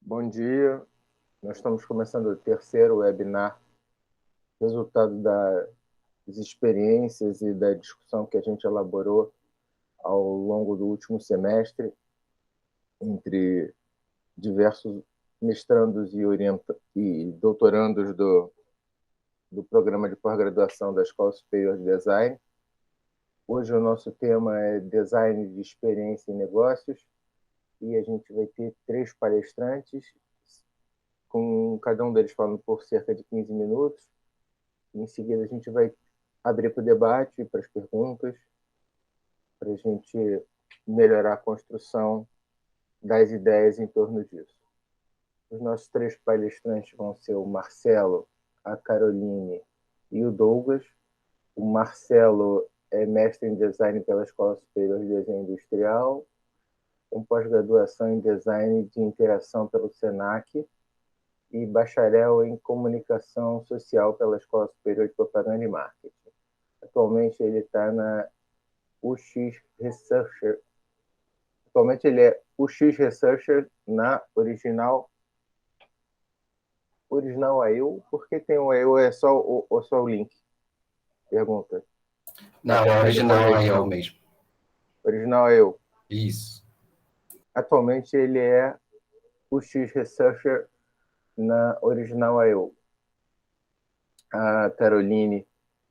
Bom dia, nós estamos começando o terceiro webinar, resultado das experiências e da discussão que a gente elaborou ao longo do último semestre entre diversos mestrandos e doutorandos do programa de pós-graduação da Escola Superior de Design. Hoje o nosso tema é Design de Experiência em Negócios e a gente vai ter 3 palestrantes, com cada um deles falando por cerca de 15 minutos. Em seguida, a gente vai abrir para o debate, para as perguntas, para a gente melhorar a construção das ideias em torno disso. Os nossos 3 palestrantes vão ser o Marcelo, a Caroline e o Douglas. O Marcelo é mestre em design pela Escola Superior de Desenho Industrial, com pós-graduação em design de interação pelo SENAC e bacharel em comunicação social pela Escola Superior de Propaganda e Marketing. Atualmente ele está na UX Researcher. Atualmente ele é UX Researcher na Original AU. Por que tem o AU? É só o link? Pergunta. Não, é Original AU mesmo. Original AU. Isso. Atualmente ele é UX Researcher na Original AU. A Caroline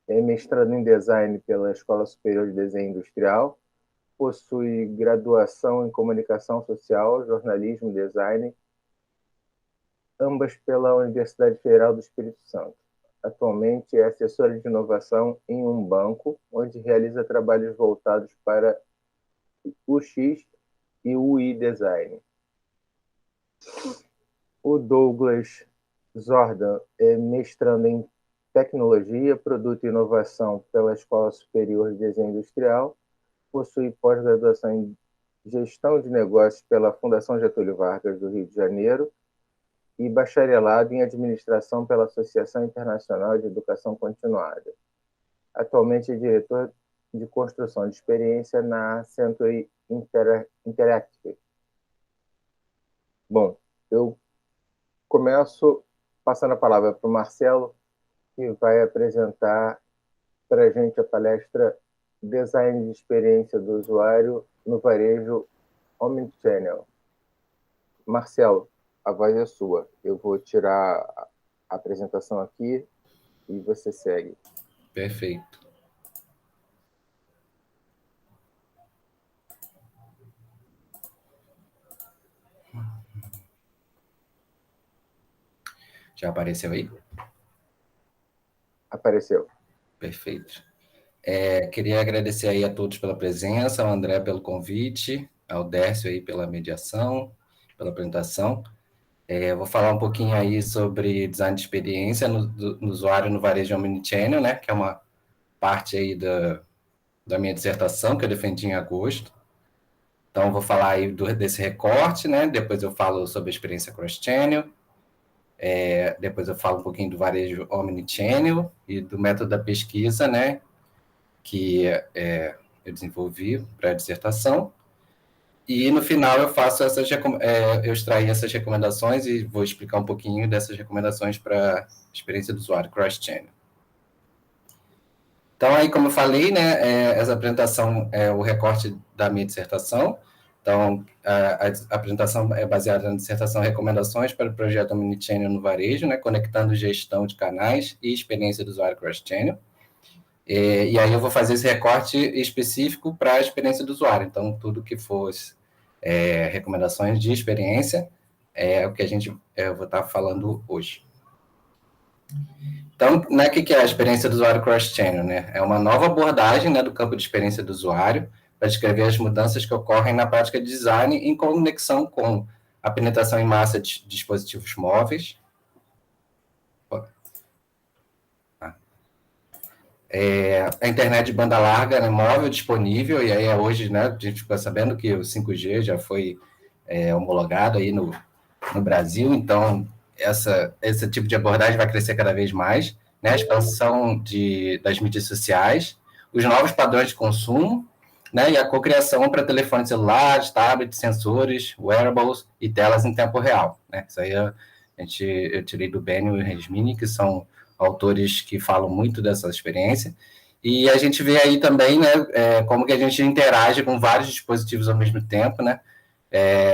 é mestrado em design pela Escola Superior de Desenho Industrial, possui graduação em comunicação social, jornalismo e design, ambas pela Universidade Federal do Espírito Santo. Atualmente é assessora de inovação em um banco, onde realiza trabalhos voltados para UX e UI design. O Douglas Zordan é mestrando em tecnologia, produto e inovação pela Escola Superior de Desenho Industrial, possui pós-graduação em gestão de negócios pela Fundação Getúlio Vargas do Rio de Janeiro e bacharelado em administração pela Associação Internacional de Educação Continuada. Atualmente é diretor de construção de experiência na Century Interactive. Bom, eu começo passando a palavra para o Marcelo, que vai apresentar para a gente a palestra Design de Experiência do Usuário no Varejo Omnichannel. Marcelo, a voz é sua. Eu vou tirar a apresentação aqui e você segue. Perfeito. Já apareceu aí? Apareceu. Perfeito. Queria agradecer aí a todos pela presença, ao André pelo convite, ao Dércio aí pela mediação, pela apresentação. Vou falar um pouquinho aí sobre design de experiência no usuário no varejo omnichannel, né, que é uma parte aí da minha dissertação que eu defendi em agosto. Então, vou falar aí desse recorte, né, depois eu falo sobre a experiência cross-channel, depois eu falo um pouquinho do varejo omnichannel e do método da pesquisa, né, que eu desenvolvi para a dissertação. E no final eu faço eu extraí essas recomendações e vou explicar um pouquinho dessas recomendações para a experiência do usuário cross-channel. Então, aí, como eu falei, né, essa apresentação é o recorte da minha dissertação. Então, a apresentação é baseada na dissertação Recomendações para o projeto Omnichannel no Varejo, né, conectando gestão de canais e experiência do usuário cross-channel. E aí eu vou fazer esse recorte específico para a experiência do usuário. Então, tudo que fosse recomendações de experiência é o que eu vou estar falando hoje. Então, né, o que é a experiência do usuário cross-channel? Né? É uma nova abordagem, né, do campo de experiência do usuário para descrever as mudanças que ocorrem na prática de design em conexão com a penetração em massa de dispositivos móveis, a internet de banda larga, né, móvel disponível, e aí hoje, né, a gente ficou sabendo que o 5G já foi homologado aí no Brasil, então esse tipo de abordagem vai crescer cada vez mais, né, a expansão das mídias sociais, os novos padrões de consumo, né, e a cocriação para telefones celulares, tablets, sensores, wearables e telas em tempo real, né? Isso aí eu tirei do Benio e o Resmini, que são autores que falam muito dessa experiência. E a gente vê aí também, né, como que a gente interage com vários dispositivos ao mesmo tempo, né?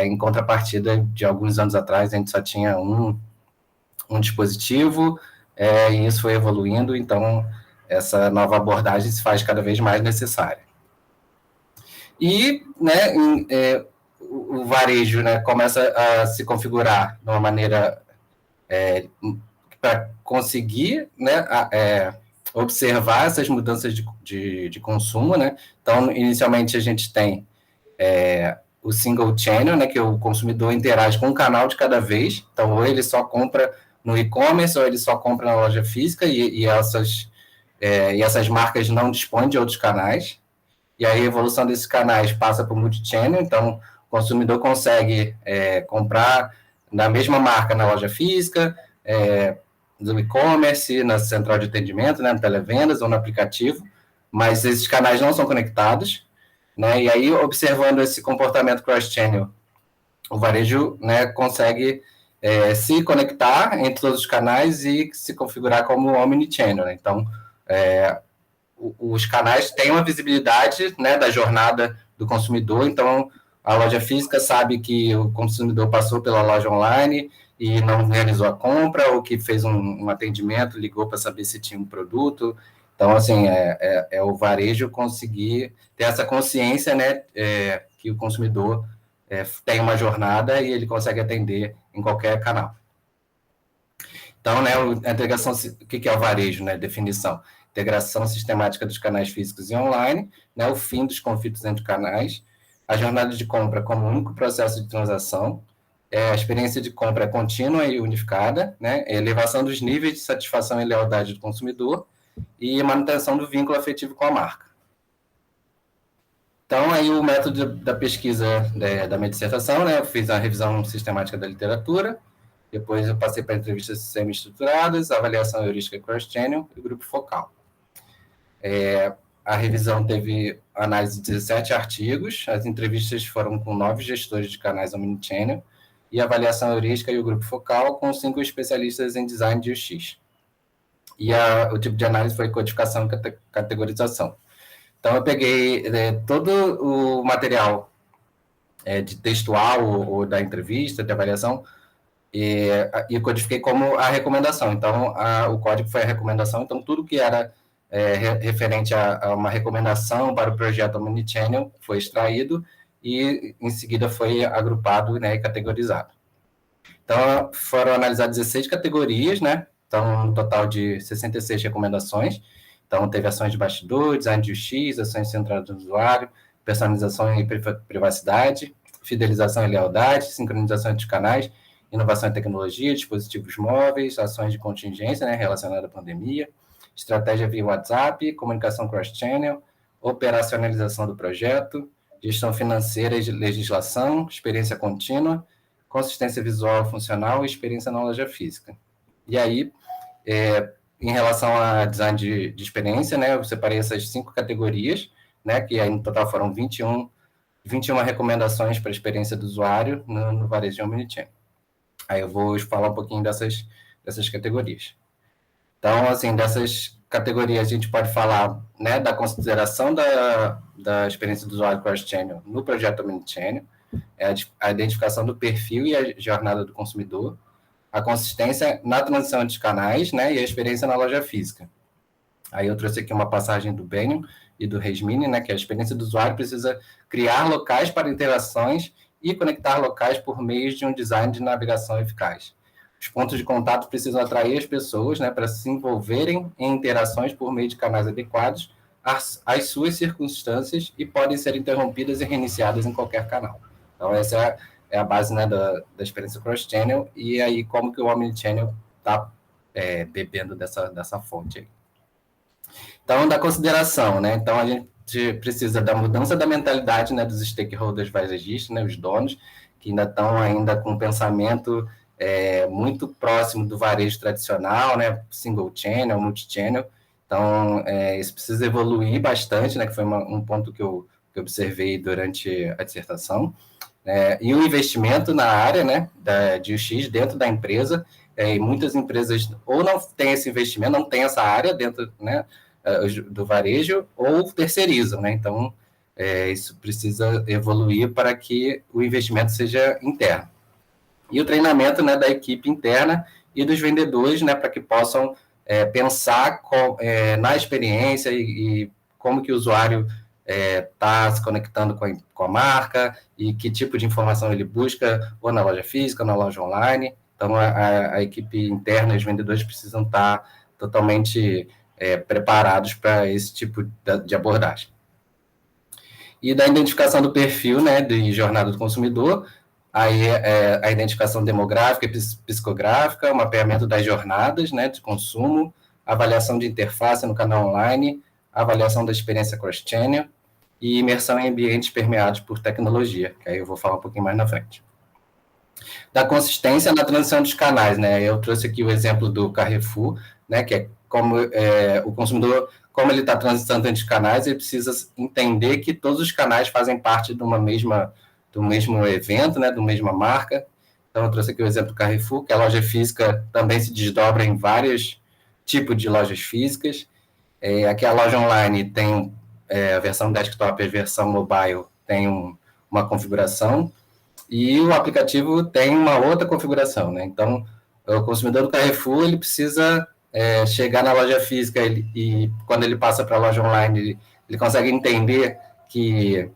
Em contrapartida, de alguns anos atrás, a gente só tinha um dispositivo, e isso foi evoluindo, então essa nova abordagem se faz cada vez mais necessária. E, né, o varejo, né, começa a se configurar de uma maneira para conseguir, né, observar essas mudanças de consumo, né? Então, inicialmente a gente tem o single channel, né, que o consumidor interage com um canal de cada vez. Então, ou ele só compra no e-commerce, ou ele só compra na loja física, e essas marcas não dispõem de outros canais. E aí a evolução desses canais passa para o multi-channel, então o consumidor consegue comprar na mesma marca na loja física, no e-commerce, na central de atendimento, né, no televendas ou no aplicativo, mas esses canais não são conectados, né, e aí observando esse comportamento cross-channel, o varejo, né, consegue se conectar entre todos os canais e se configurar como omnichannel, né? Então, os canais têm uma visibilidade, né, da jornada do consumidor, então a loja física sabe que o consumidor passou pela loja online e não realizou a compra, ou que fez um atendimento, ligou para saber se tinha um produto. Então, assim, o varejo conseguir ter essa consciência, né, que o consumidor tem uma jornada e ele consegue atender em qualquer canal. Então, né, a integração, o que é o varejo, né? Definição: integração sistemática dos canais físicos e online, né, o fim dos conflitos entre canais, a jornada de compra como único processo de transação, a experiência de compra contínua e unificada, né, a elevação dos níveis de satisfação e lealdade do consumidor e a manutenção do vínculo afetivo com a marca. Então, aí o método da pesquisa da minha dissertação, né, eu fiz a revisão sistemática da literatura, depois eu passei para entrevistas semi-estruturadas, avaliação heurística cross-channel e grupo focal. A revisão teve análise de 17 artigos, as entrevistas foram com 9 gestores de canais omnichannel, e a avaliação heurística e o grupo focal com 5 especialistas em design de UX. E o tipo de análise foi codificação e categorização. Então, eu peguei todo o material de textual ou da entrevista, de avaliação, e codifiquei como a recomendação. Então, o código foi a recomendação. Então, tudo que era referente a uma recomendação para o projeto Omnichannel foi extraído e, em seguida, foi agrupado, né, e categorizado. Então, foram analisadas 16 categorias, né? Então, um total de 66 recomendações. Então, teve ações de bastidor, design de UX, ações centradas no usuário, personalização e privacidade, fidelização e lealdade, sincronização entre canais, inovação e tecnologia, dispositivos móveis, ações de contingência, né, relacionada à pandemia, estratégia via WhatsApp, comunicação cross-channel, operacionalização do projeto, gestão financeira e legislação, experiência contínua, consistência visual funcional e experiência na loja física. E aí, em relação a design de experiência, né, eu separei essas 5 categorias, né, que aí no total foram 21 recomendações para a experiência do usuário no varejo de omnichannel. Aí eu vou falar um pouquinho dessas categorias. Então, assim, dessas categorias a gente pode falar, né, da consideração da experiência do usuário cross-channel no projeto omnichannel, a identificação do perfil e a jornada do consumidor, a consistência na transição de canais, né, e a experiência na loja física. Aí eu trouxe aqui uma passagem do Benio e do Resmini, né, que a experiência do usuário precisa criar locais para interações e conectar locais por meio de um design de navegação eficaz. Os pontos de contato precisam atrair as pessoas, né, para se envolverem em interações por meio de canais adequados às suas circunstâncias e podem ser interrompidas e reiniciadas em qualquer canal. Então, essa é a base, né, da experiência cross-channel, e aí como que o omnichannel está bebendo dessa fonte aí. Então, da consideração, né? Então, a gente precisa da mudança da mentalidade, né, dos stakeholders varejistas, né, os donos, que ainda estão com um pensamento muito próximo do varejo tradicional, né, single channel, multi-channel. Então, isso precisa evoluir bastante, né, que foi um ponto que eu que eu observei durante a dissertação. E o investimento na área, né, de UX dentro da empresa, e muitas empresas ou não têm esse investimento, não têm essa área dentro, né, do varejo, ou terceirizam, né? Então, isso precisa evoluir para que o investimento seja interno. E o treinamento, né, da equipe interna e dos vendedores, né, para que possam pensar na experiência e como que o usuário está se conectando com a marca e que tipo de informação ele busca, ou na loja física, ou na loja online. Então, a equipe interna e os vendedores precisam estar totalmente preparados para esse tipo de abordagem. E da identificação do perfil, né, de jornada do consumidor, aí a identificação demográfica e psicográfica, o mapeamento das jornadas, né, de consumo, avaliação de interface no canal online, avaliação da experiência cross-channel e imersão em ambientes permeados por tecnologia, que aí eu vou falar um pouquinho mais na frente. Da consistência na transição dos canais, né, eu trouxe aqui o exemplo do Carrefour, né, que é como o consumidor, como ele está transitando entre os canais, ele precisa entender que todos os canais fazem parte do mesmo evento, né, da mesma marca. Então, eu trouxe aqui o exemplo do Carrefour, que a loja física também se desdobra em vários tipos de lojas físicas. Aqui a loja online tem a versão desktop e a versão mobile tem uma configuração, e o aplicativo tem uma outra configuração, né? Então, o consumidor do Carrefour, ele precisa chegar na loja física e quando ele passa para a loja online, ele consegue entender que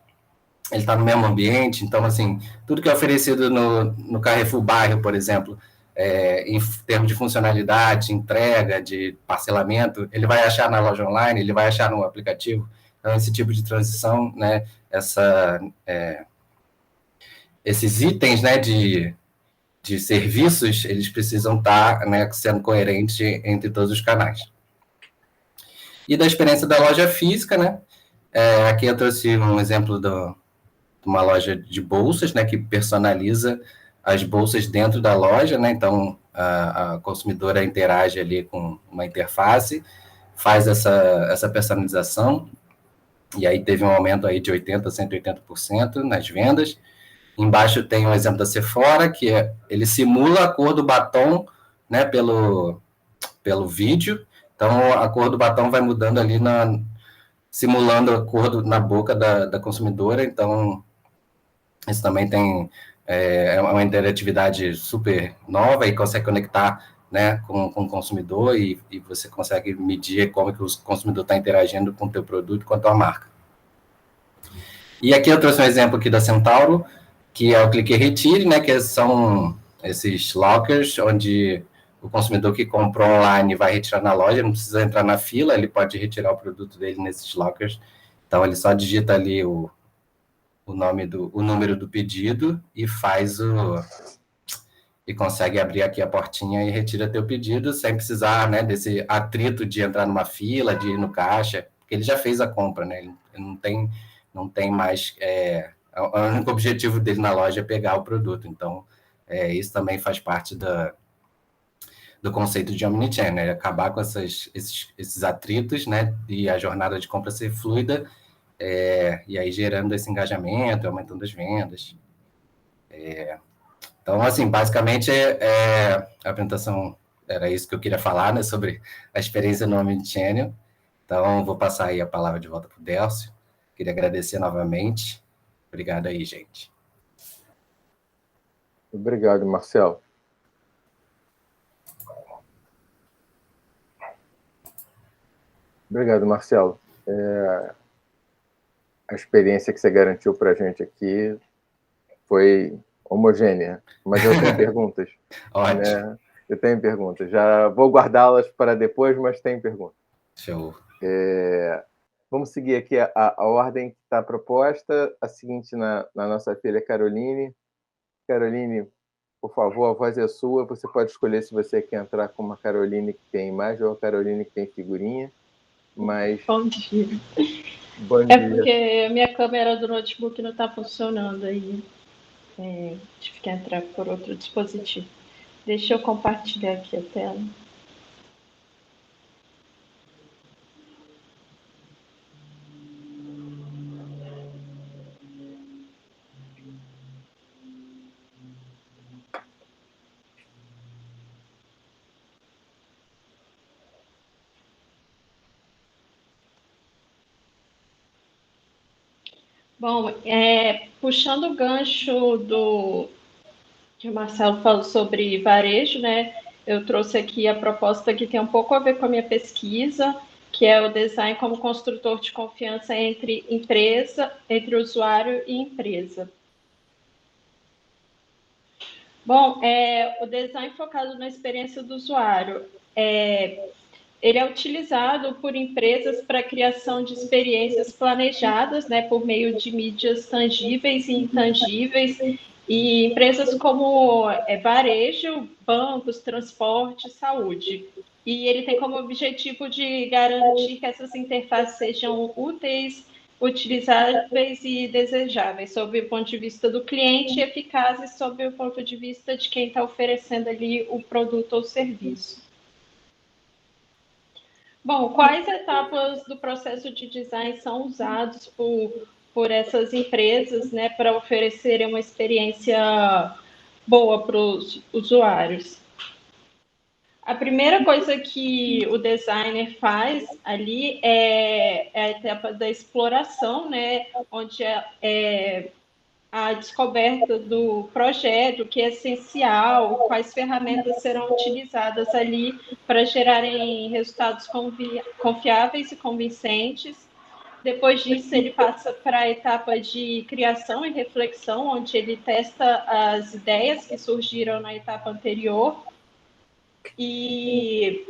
ele está no mesmo ambiente. Então, assim, tudo que é oferecido no Carrefour Bairro, por exemplo, em termos de funcionalidade, entrega, de parcelamento, ele vai achar na loja online, ele vai achar no aplicativo. Então, esse tipo de transição, né, esses itens, né, de serviços, eles precisam estar, né, sendo coerentes entre todos os canais. E da experiência da loja física, né, aqui eu trouxe um exemplo de uma loja de bolsas, né, que personaliza as bolsas dentro da loja, né, então a consumidora interage ali com uma interface, faz essa personalização, e aí teve um aumento aí de 80% a 180% nas vendas. Embaixo tem um exemplo da Sephora, que ele simula a cor do batom, né, pelo vídeo. Então, a cor do batom vai mudando ali, simulando a cor na boca da consumidora. Então, isso também tem uma interatividade super nova e consegue conectar, né, com o consumidor, e você consegue medir como que o consumidor está interagindo com o teu produto, com a tua marca. E aqui eu trouxe um exemplo aqui da Centauro, que é o Clique e Retire, né, que são esses lockers, onde o consumidor que comprou online vai retirar na loja, não precisa entrar na fila, ele pode retirar o produto dele nesses lockers. Então, ele só digita ali o número do pedido e e consegue abrir aqui a portinha e retira teu pedido, sem precisar, né, desse atrito de entrar numa fila, de ir no caixa, porque ele já fez a compra, né, ele não tem mais... o único objetivo dele na loja é pegar o produto. Então, isso também faz parte do conceito de omnichannel, né? Acabar com esses atritos, né? E a jornada de compra ser fluida, e aí gerando esse engajamento, aumentando as vendas. Então, assim, basicamente, a apresentação era isso que eu queria falar, né? Sobre a experiência no omnichannel. Então, vou passar aí a palavra de volta para o Délcio. Queria agradecer novamente. Obrigado aí, gente. Obrigado, Marcelo. Obrigado, Marcelo. A experiência que você garantiu para a gente aqui foi homogênea, mas eu tenho perguntas. Ótimo. Né? Eu tenho perguntas. Já vou guardá-las para depois, mas tenho perguntas. Show. Vamos seguir aqui a ordem que está proposta, a seguinte na nossa filha Caroline. Caroline, por favor, a voz é sua. Você pode escolher se você quer entrar com uma Caroline que tem imagem ou a Caroline que tem figurinha. Mas... Bom dia. Bom dia. Porque a minha câmera do notebook não está funcionando aí. Tive que entrar por outro dispositivo. Deixa eu compartilhar aqui a tela. Bom, puxando o gancho do que o Marcelo falou sobre varejo, né? Eu trouxe aqui a proposta que tem um pouco a ver com a minha pesquisa, que é o design como construtor de confiança entre usuário e empresa. Bom, o design focado na experiência do usuário. Ele é utilizado por empresas para a criação de experiências planejadas, né, por meio de mídias tangíveis e intangíveis, e empresas como varejo, bancos, transporte, saúde. E ele tem como objetivo de garantir que essas interfaces sejam úteis, utilizáveis e desejáveis, sob o ponto de vista do cliente, e eficazes sob o ponto de vista de quem está oferecendo ali o produto ou serviço. Bom, quais etapas do processo de design são usados por essas empresas, né, para oferecerem uma experiência boa para os usuários? A primeira coisa que o designer faz ali é a etapa da exploração, né, onde a descoberta do projeto, o que é essencial, quais ferramentas serão utilizadas ali para gerarem resultados confiáveis e convincentes. Depois disso, ele passa para a etapa de criação e reflexão, onde ele testa as ideias que surgiram na etapa anterior e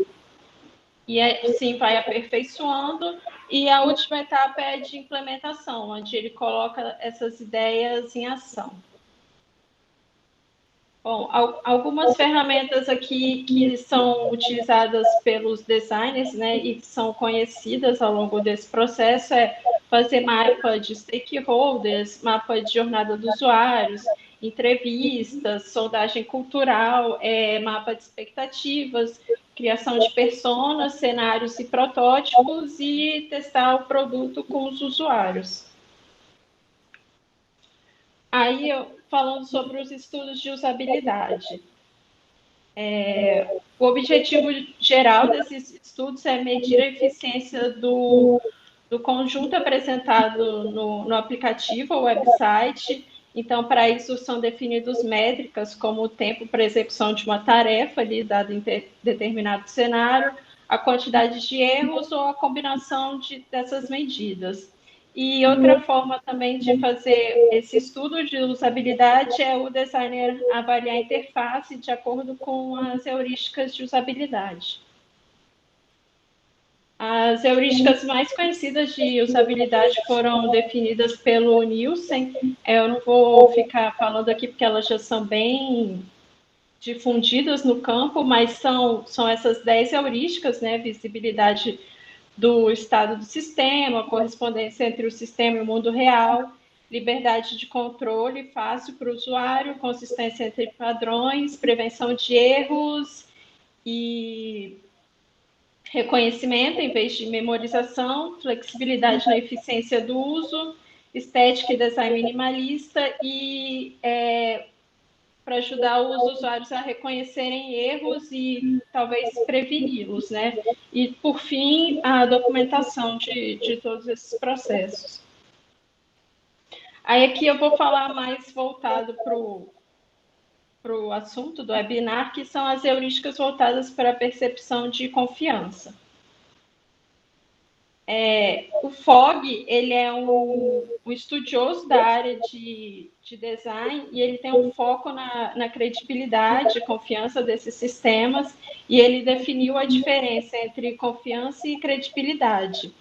assim vai aperfeiçoando. E a última etapa é de implementação, onde ele coloca essas ideias em ação. Bom, algumas ferramentas aqui que são utilizadas pelos designers, né, e que são conhecidas ao longo desse processo é fazer mapa de stakeholders, mapa de jornada dos usuários, entrevistas, sondagem cultural, mapa de expectativas, criação de personas, cenários e protótipos e testar o produto com os usuários. Aí, falando sobre os estudos de usabilidade. O objetivo geral desses estudos é medir a eficiência do conjunto apresentado no aplicativo ou website. Então, para isso, são definidas métricas como o tempo para execução de uma tarefa ali, dado em determinado cenário, a quantidade de erros ou a combinação dessas medidas. E outra forma também de fazer esse estudo de usabilidade é o designer avaliar a interface de acordo com as heurísticas de usabilidade. As heurísticas mais conhecidas de usabilidade foram definidas pelo Nielsen. Eu não vou ficar falando aqui porque elas já são bem difundidas no campo, mas são essas 10 heurísticas, né? Visibilidade do estado do sistema, correspondência entre o sistema e o mundo real, liberdade de controle fácil para o usuário, consistência entre padrões, prevenção de erros e reconhecimento em vez de memorização, flexibilidade na eficiência do uso, estética e design minimalista e para ajudar os usuários a reconhecerem erros e talvez preveni-los, né? E, por fim, a documentação de todos esses processos. Aí aqui eu vou falar mais voltado para o assunto do webinar, que são as heurísticas voltadas para a percepção de confiança. O Fogg, ele é um estudioso da área de design e ele tem um foco na credibilidade e confiança desses sistemas, e ele definiu a diferença entre confiança e credibilidade.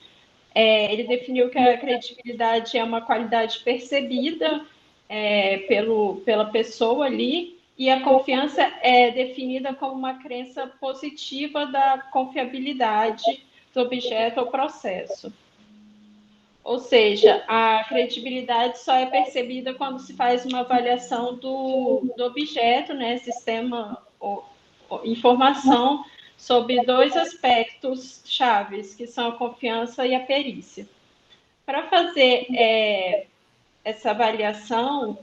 Ele definiu que a credibilidade é uma qualidade percebida pela pessoa ali, e a confiança é definida como uma crença positiva da confiabilidade do objeto ou processo. Ou seja, a credibilidade só é percebida quando se faz uma avaliação do objeto, né, sistema ou informação, sobre dois aspectos chaves, que são a confiança e a perícia. Para fazer essa avaliação,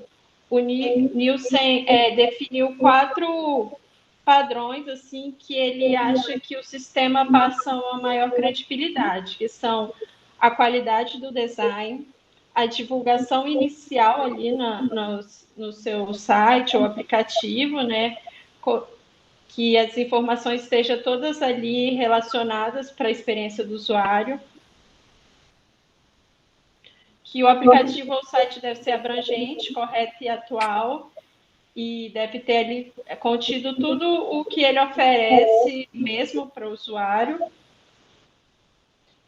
o Nielsen definiu 4 padrões assim que ele acha que o sistema passa uma maior credibilidade, que são a qualidade do design, a divulgação inicial ali no seu site ou aplicativo, né? Que as informações estejam todas ali relacionadas para a experiência do usuário. Que o aplicativo ou site deve ser abrangente, correto e atual, e deve ter ali contido tudo o que ele oferece mesmo para o usuário.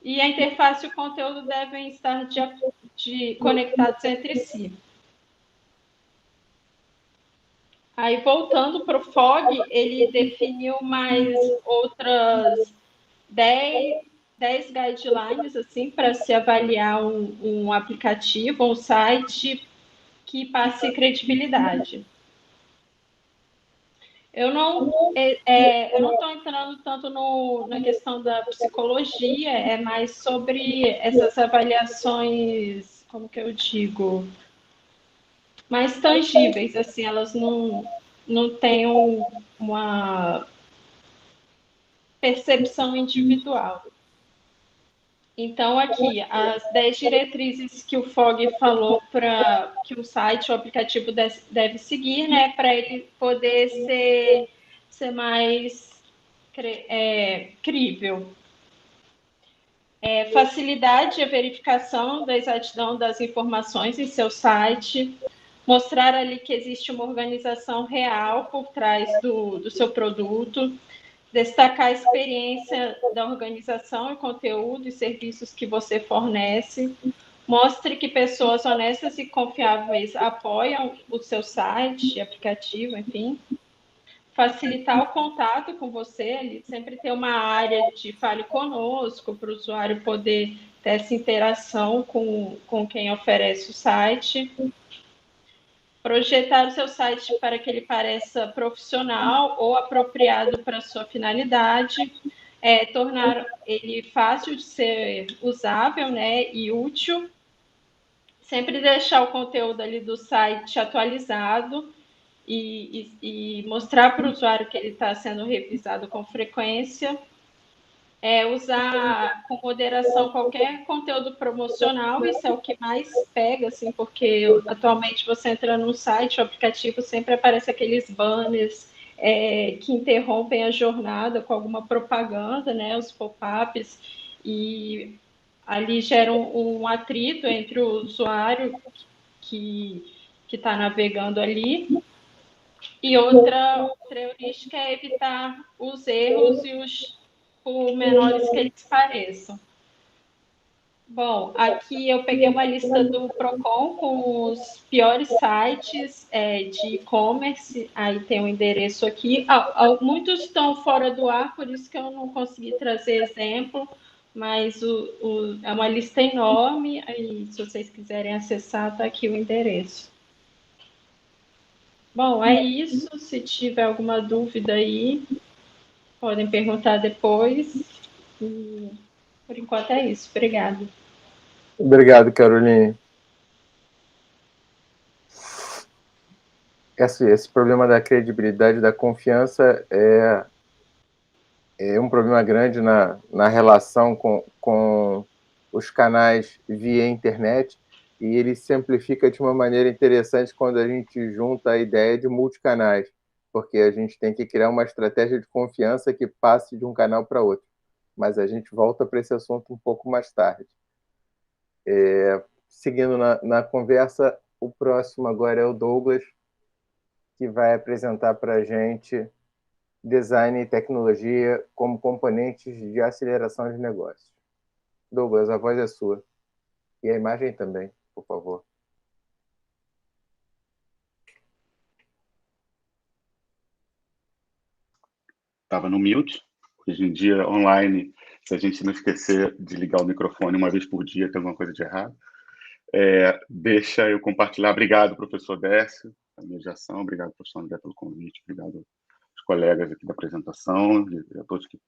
E a interface e o conteúdo devem estar conectados entre si. Aí, voltando para o FOG, ele definiu mais outras 10 guidelines assim, para se avaliar um aplicativo, um site que passe credibilidade. Eu não estou entrando tanto na questão da psicologia, é mais sobre essas avaliações, como que eu digo, mais tangíveis, assim, elas não têm uma percepção individual. Então, aqui, as 10 diretrizes que o FOG falou para que o site, o aplicativo deve seguir, né, para ele poder ser mais crível. Facilidade a verificação da exatidão das informações em seu site, mostrar ali que existe uma organização real por trás do seu produto, destacar a experiência da organização e conteúdo e serviços que você fornece. Mostre que pessoas honestas e confiáveis apoiam o seu site, aplicativo, enfim. Facilitar o contato com você, ali, sempre ter uma área de fale conosco, para o usuário poder ter essa interação com quem oferece o site. Projetar o seu site para que ele pareça profissional ou apropriado para a sua finalidade, tornar ele fácil de ser usável, né, e útil, sempre deixar o conteúdo ali do site atualizado e mostrar para o usuário que ele está sendo revisado com frequência, usar com moderação qualquer conteúdo promocional, isso é o que mais pega, assim, porque atualmente você entra no site, o aplicativo sempre aparece aqueles banners que interrompem a jornada com alguma propaganda, né, os pop-ups, e ali gera um atrito entre o usuário que está navegando ali. E outra heurística é evitar os erros e por menores que eles pareçam. Bom, aqui eu peguei uma lista do Procon com os piores sites de e-commerce, aí tem um endereço aqui. Muitos estão fora do ar, por isso que eu não consegui trazer exemplo, mas é uma lista enorme, aí se vocês quiserem acessar, está aqui o endereço. Bom, é isso. Se tiver alguma dúvida aí, podem perguntar depois. E, por enquanto é isso. Obrigada. Obrigado, Caroline. Esse problema da credibilidade, da confiança é um problema grande na relação com os canais via internet, e ele simplifica de uma maneira interessante quando a gente junta a ideia de multicanais, porque a gente tem que criar uma estratégia de confiança que passe de um canal para outro. Mas a gente volta para esse assunto um pouco mais tarde. Seguindo na conversa, o próximo agora é o Douglas, que vai apresentar para a gente design e tecnologia como componentes de aceleração de negócios. Douglas, a voz é sua. E a imagem também, por favor. Estava no mute. Hoje em dia, online, se a gente não esquecer de ligar o microfone uma vez por dia, tem alguma coisa de errado. Deixa eu compartilhar. Obrigado, professor Décio, pela mediação. Obrigado, professor André, pelo convite. Obrigado aos colegas aqui da apresentação e a todos que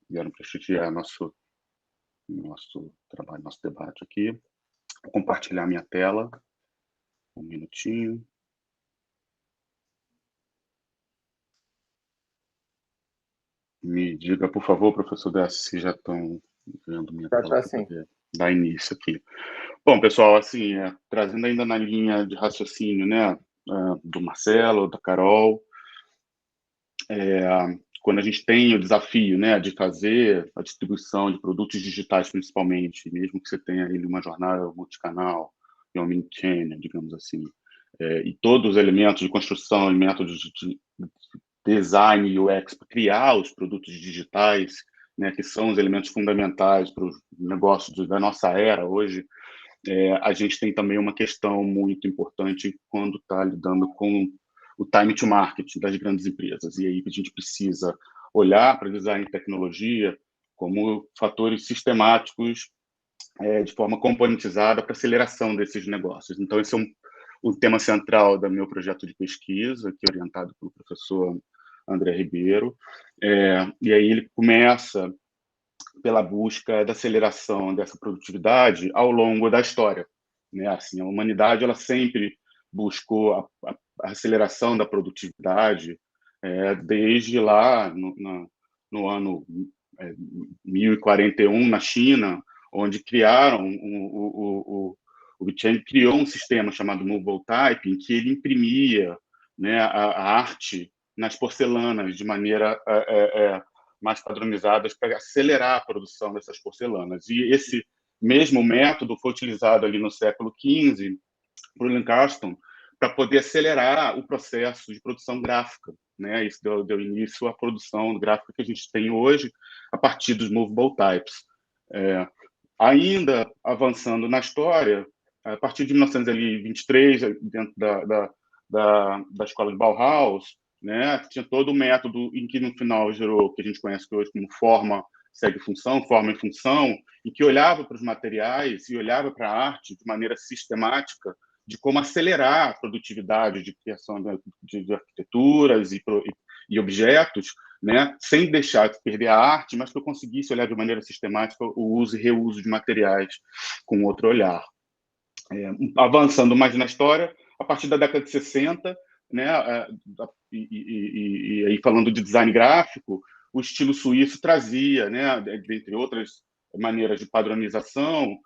vieram prestigiar nosso trabalho, nosso debate aqui. Vou compartilhar minha tela. Um minutinho. Me diga, por favor, professor Décio, se já estão vendo minha tela. Tá sim. dar início aqui. Bom, pessoal, assim, trazendo ainda na linha de raciocínio, né, do Marcelo, da Carol, quando a gente tem o desafio, né, de fazer a distribuição de produtos digitais, principalmente, mesmo que você tenha ali uma jornada multicanal, e omnichannel, digamos assim, e todos os elementos de construção e métodos de design e UX para criar os produtos digitais, né, que são os elementos fundamentais para os negócios da nossa era hoje, a gente tem também uma questão muito importante quando está lidando com o time to market das grandes empresas. E aí a gente precisa olhar para design e tecnologia como fatores sistemáticos de forma componentizada para aceleração desses negócios. Então, esse é um tema central do meu projeto de pesquisa, que é orientado pelo professor André Ribeiro. E aí ele começa pela busca da aceleração dessa produtividade ao longo da história, né? Assim, a humanidade ela sempre buscou a aceleração da produtividade, desde lá no ano 1041 na China, onde criaram o Cheng criou um sistema chamado Movable Type, em que ele imprimia, né, a arte nas porcelanas de maneira mais padronizadas para acelerar a produção dessas porcelanas. E esse mesmo método foi utilizado ali no século XV por Langston para poder acelerar o processo de produção gráfica, né? Isso deu início à produção gráfica que a gente tem hoje a partir dos movable types. Ainda avançando na história, a partir de 1923, dentro da escola de Bauhaus, né, tinha todo o método em que no final gerou o que a gente conhece hoje como forma segue função, forma e função, em que olhava para os materiais e olhava para a arte de maneira sistemática de como acelerar a produtividade de criação de arquiteturas e objetos, né, sem deixar de perder a arte, mas que eu conseguisse olhar de maneira sistemática o uso e reuso de materiais com outro olhar. Avançando mais na história, a partir da década de 60, né, e aí falando de design gráfico, o estilo suíço trazia, né, dentre outras maneiras de padronização,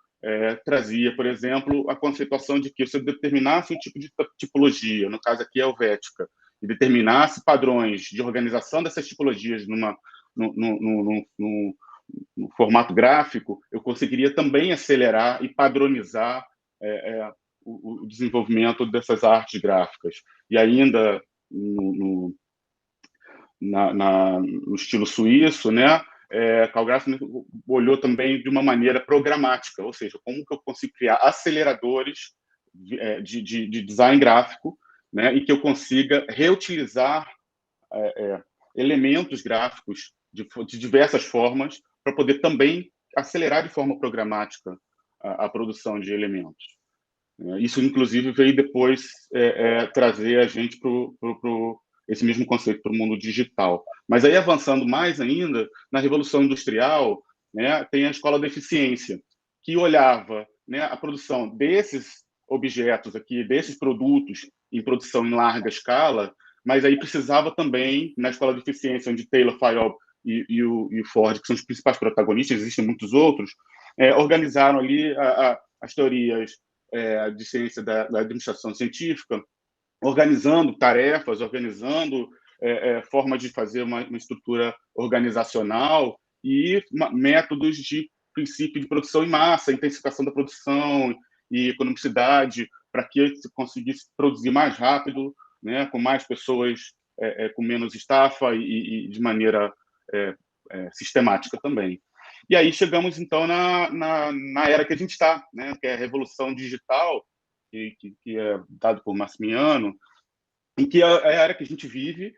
trazia, por exemplo, a conceituação de que você determinasse um tipo de tipologia, no caso aqui é helvética, e determinasse padrões de organização dessas tipologias no formato gráfico, eu conseguiria também acelerar e padronizar o desenvolvimento dessas artes gráficas. E ainda no estilo suíço, né, Karl Grassmann olhou também de uma maneira programática, ou seja, como que eu consigo criar aceleradores de design gráfico, né, e que eu consiga reutilizar elementos gráficos de diversas formas para poder também acelerar de forma programática a produção de elementos. Isso, inclusive, veio depois trazer a gente para esse mesmo conceito para o mundo digital. Mas aí, avançando mais ainda, na Revolução Industrial, né, tem a Escola da Eficiência, que olhava, né, a produção desses objetos aqui, desses produtos em produção em larga escala, mas aí precisava também, na Escola de Eficiência, onde Taylor, Fayol e o Ford, que são os principais protagonistas, existem muitos outros, organizaram ali as teorias de ciência da administração científica, organizando tarefas, organizando formas de fazer uma estrutura organizacional e métodos de princípio de produção em massa, intensificação da produção e economicidade, para que se conseguisse produzir mais rápido, né, com mais pessoas, com menos estafa e de maneira sistemática também. E aí chegamos, então, na era que a gente está, né, que é a revolução digital, que é dado por Massimiliano, em que é a era que a gente vive,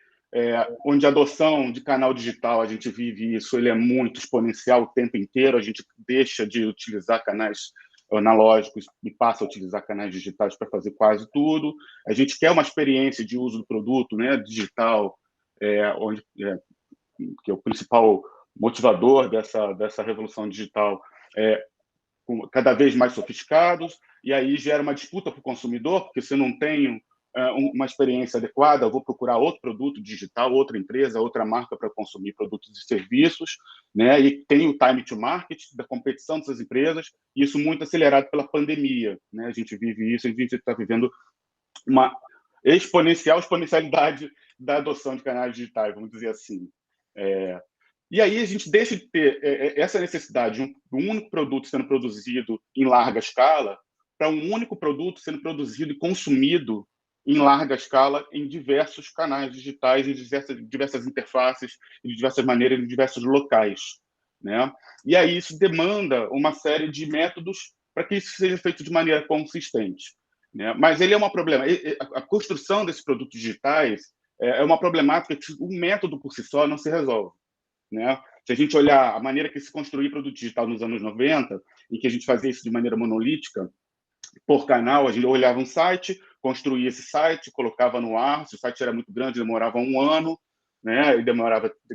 onde a adoção de canal digital, a gente vive isso, ele é muito exponencial o tempo inteiro, a gente deixa de utilizar canais analógicos e passa a utilizar canais digitais para fazer quase tudo. A gente quer uma experiência de uso do produto, né, digital, que é o principal motivador dessa revolução digital, cada vez mais sofisticados, e aí gera uma disputa para o consumidor, porque você não tem uma experiência adequada, eu vou procurar outro produto digital, outra empresa, outra marca para consumir produtos e serviços, né? E tem o time to market, da competição dessas empresas, e isso muito acelerado pela pandemia, né? A gente vive isso, a gente está vivendo uma exponencialidade da adoção de canais digitais, vamos dizer assim. E aí a gente deixa de ter essa necessidade de um único produto sendo produzido em larga escala para um único produto sendo produzido e consumido em larga escala em diversos canais digitais, em diversas interfaces, de diversas maneiras, em diversos locais, né? E aí isso demanda uma série de métodos para que isso seja feito de maneira consistente, né? Mas ele é um problema. A construção desses produtos digitais é uma problemática que o método por si só não se resolve, né? Se a gente olhar a maneira que se construía produto digital nos anos 90, em que a gente fazia isso de maneira monolítica, por canal, a gente olhava um site, construía esse site, colocava no ar, se o site era muito grande, demorava um ano, né? E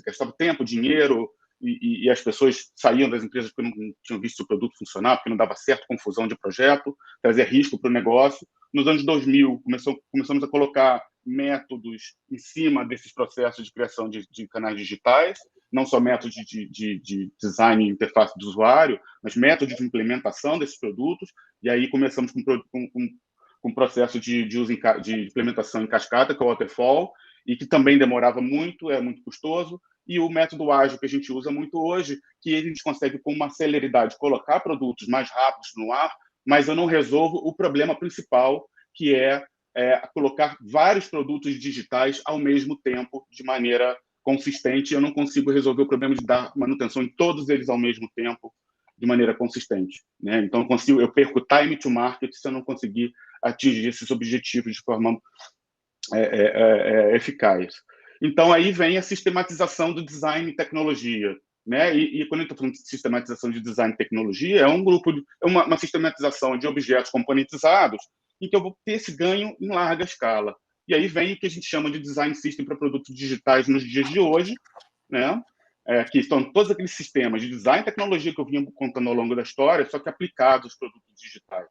gastava tempo, dinheiro, e as pessoas saíam das empresas porque não tinham visto o produto funcionar, porque não dava certo, confusão de projeto, trazia risco para o negócio. Nos anos 2000, começamos a colocar métodos em cima desses processos de criação de canais digitais, não só métodos de design e interface do usuário, mas métodos de implementação desses produtos, e aí começamos com um processo de implementação em cascata, que é o waterfall, e que também demorava muito, é muito custoso, e o método ágil que a gente usa muito hoje, que a gente consegue, com uma celeridade, colocar produtos mais rápidos no ar, mas eu não resolvo o problema principal, que é colocar vários produtos digitais ao mesmo tempo, de maneira consistente. Eu não consigo resolver o problema de dar manutenção em todos eles ao mesmo tempo, de maneira consistente, né? Então, eu perco time to market se eu não conseguir atingir esses objetivos de forma eficaz. Então, aí vem a sistematização do design e tecnologia, né? E quando a gente está falando de sistematização de design e tecnologia, é um grupo, uma sistematização de objetos componentizados em que eu vou ter esse ganho em larga escala. E aí vem o que a gente chama de design system para produtos digitais nos dias de hoje, né? Que estão todos aqueles sistemas de design e tecnologia que eu vinha contando ao longo da história, só que aplicados aos produtos digitais.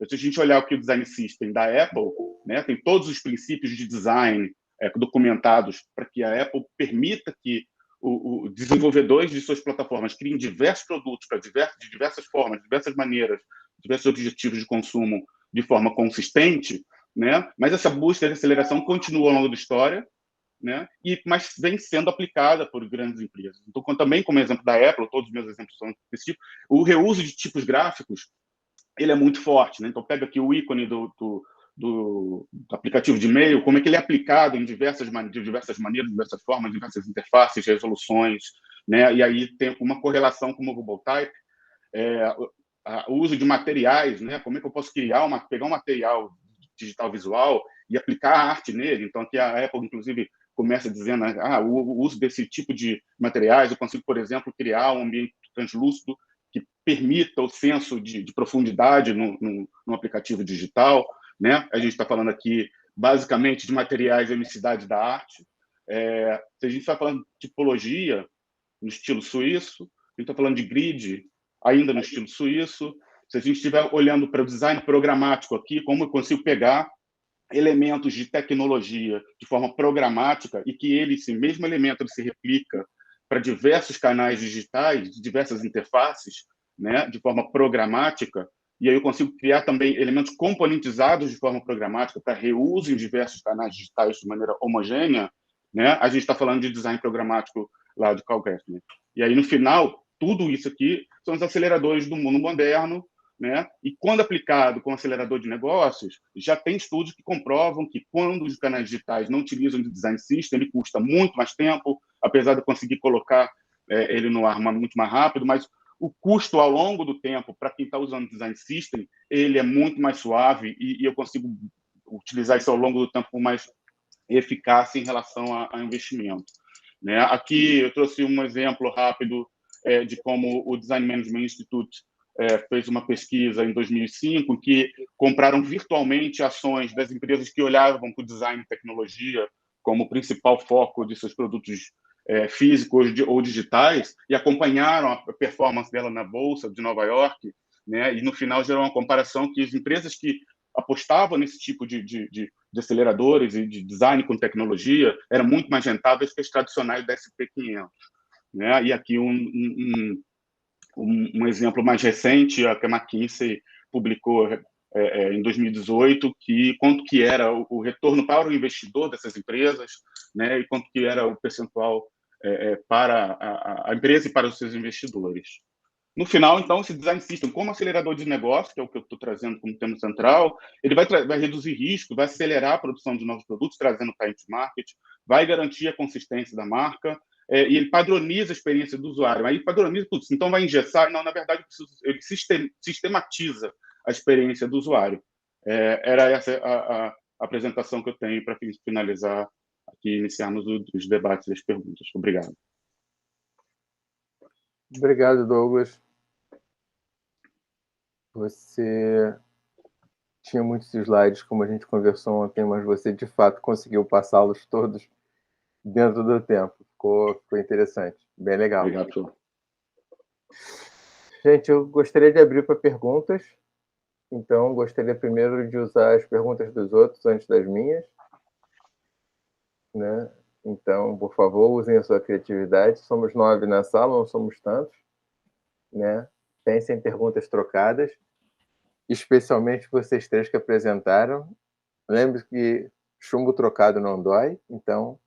Se a gente olhar o que o design system da Apple, né, tem todos os princípios de design documentados para que a Apple permita que os desenvolvedores de suas plataformas criem diversos produtos de diversas formas, diversas maneiras, diversos objetivos de consumo de forma consistente, né? Mas essa busca de aceleração continua ao longo da história, né? Mas vem sendo aplicada por grandes empresas. Então, também como exemplo da Apple, todos os meus exemplos são desse tipo, o reuso de tipos gráficos ele é muito forte, né? Então, pega aqui o ícone do aplicativo de e-mail, como é que ele é aplicado de diversas maneiras, diversas formas, diversas interfaces, resoluções, né? E aí tem uma correlação com o Movable Type, o uso de materiais, né? Como é que eu posso pegar um material digital visual e aplicar a arte nele? Então, aqui a Apple, inclusive, começa dizendo o uso desse tipo de materiais, eu consigo, por exemplo, criar um ambiente translúcido que permita o senso de profundidade no aplicativo digital, né? A gente está falando aqui, basicamente, de materiais e unicidade da arte. Se a gente está falando de tipologia, no estilo suíço, a gente está falando de grid, ainda no estilo suíço. Se a gente estiver olhando para o design programático aqui, como eu consigo pegar elementos de tecnologia de forma programática e que esse mesmo elemento ele se replica para diversos canais digitais, de diversas interfaces, né, de forma programática, e aí eu consigo criar também elementos componentizados de forma programática para reuso em diversos canais digitais de maneira homogênea, né? A gente está falando de design programático lá de Carl Gessner. E aí, no final, tudo isso aqui são os aceleradores do mundo moderno, né? E quando aplicado com acelerador de negócios, já tem estudos que comprovam que quando os canais digitais não utilizam de design system, ele custa muito mais tempo, apesar de eu conseguir colocar ele no ar muito mais rápido, mas o custo ao longo do tempo, para quem está usando design system, ele é muito mais suave e eu consigo utilizar isso ao longo do tempo com mais eficácia em relação a investimento, né? Aqui eu trouxe um exemplo rápido de como o Design Management Institute fez uma pesquisa em 2005 em que compraram virtualmente ações das empresas que olhavam para o design e tecnologia como principal foco de seus produtos físicos ou digitais e acompanharam a performance dela na Bolsa de Nova York, né? E no final gerou uma comparação que as empresas que apostavam nesse tipo de aceleradores e de design com tecnologia eram muito mais rentáveis que as tradicionais da SP500. Né? E aqui um exemplo mais recente, que a McKinsey publicou em 2018, quanto que era o retorno para o investidor dessas empresas, né? E quanto que era o percentual para a empresa e para os seus investidores. No final, então, esse design system, como acelerador de negócio, que é o que eu estou trazendo como tema central, ele vai reduzir risco, vai acelerar a produção de novos produtos, trazendo time to market, vai garantir a consistência da marca, e ele padroniza a experiência do usuário. Aí padroniza tudo. Então, vai engessar? Não, na verdade, ele sistematiza a experiência do usuário. Era essa a apresentação que eu tenho para finalizar aqui, iniciarmos os debates e as perguntas. Obrigado. Obrigado, Douglas. Você tinha muitos slides, como a gente conversou ontem, mas você, de fato, conseguiu passá-los todos dentro do tempo. Ficou interessante. Bem legal. Obrigado, professor. Gente, eu gostaria de abrir para perguntas. Então, gostaria primeiro de usar as perguntas dos outros antes das minhas. Né? Então, por favor, usem a sua criatividade. Somos 9 na sala, não somos tantos. Né? Pensem em perguntas trocadas, especialmente vocês 3 que apresentaram. Lembre que chumbo trocado não dói, então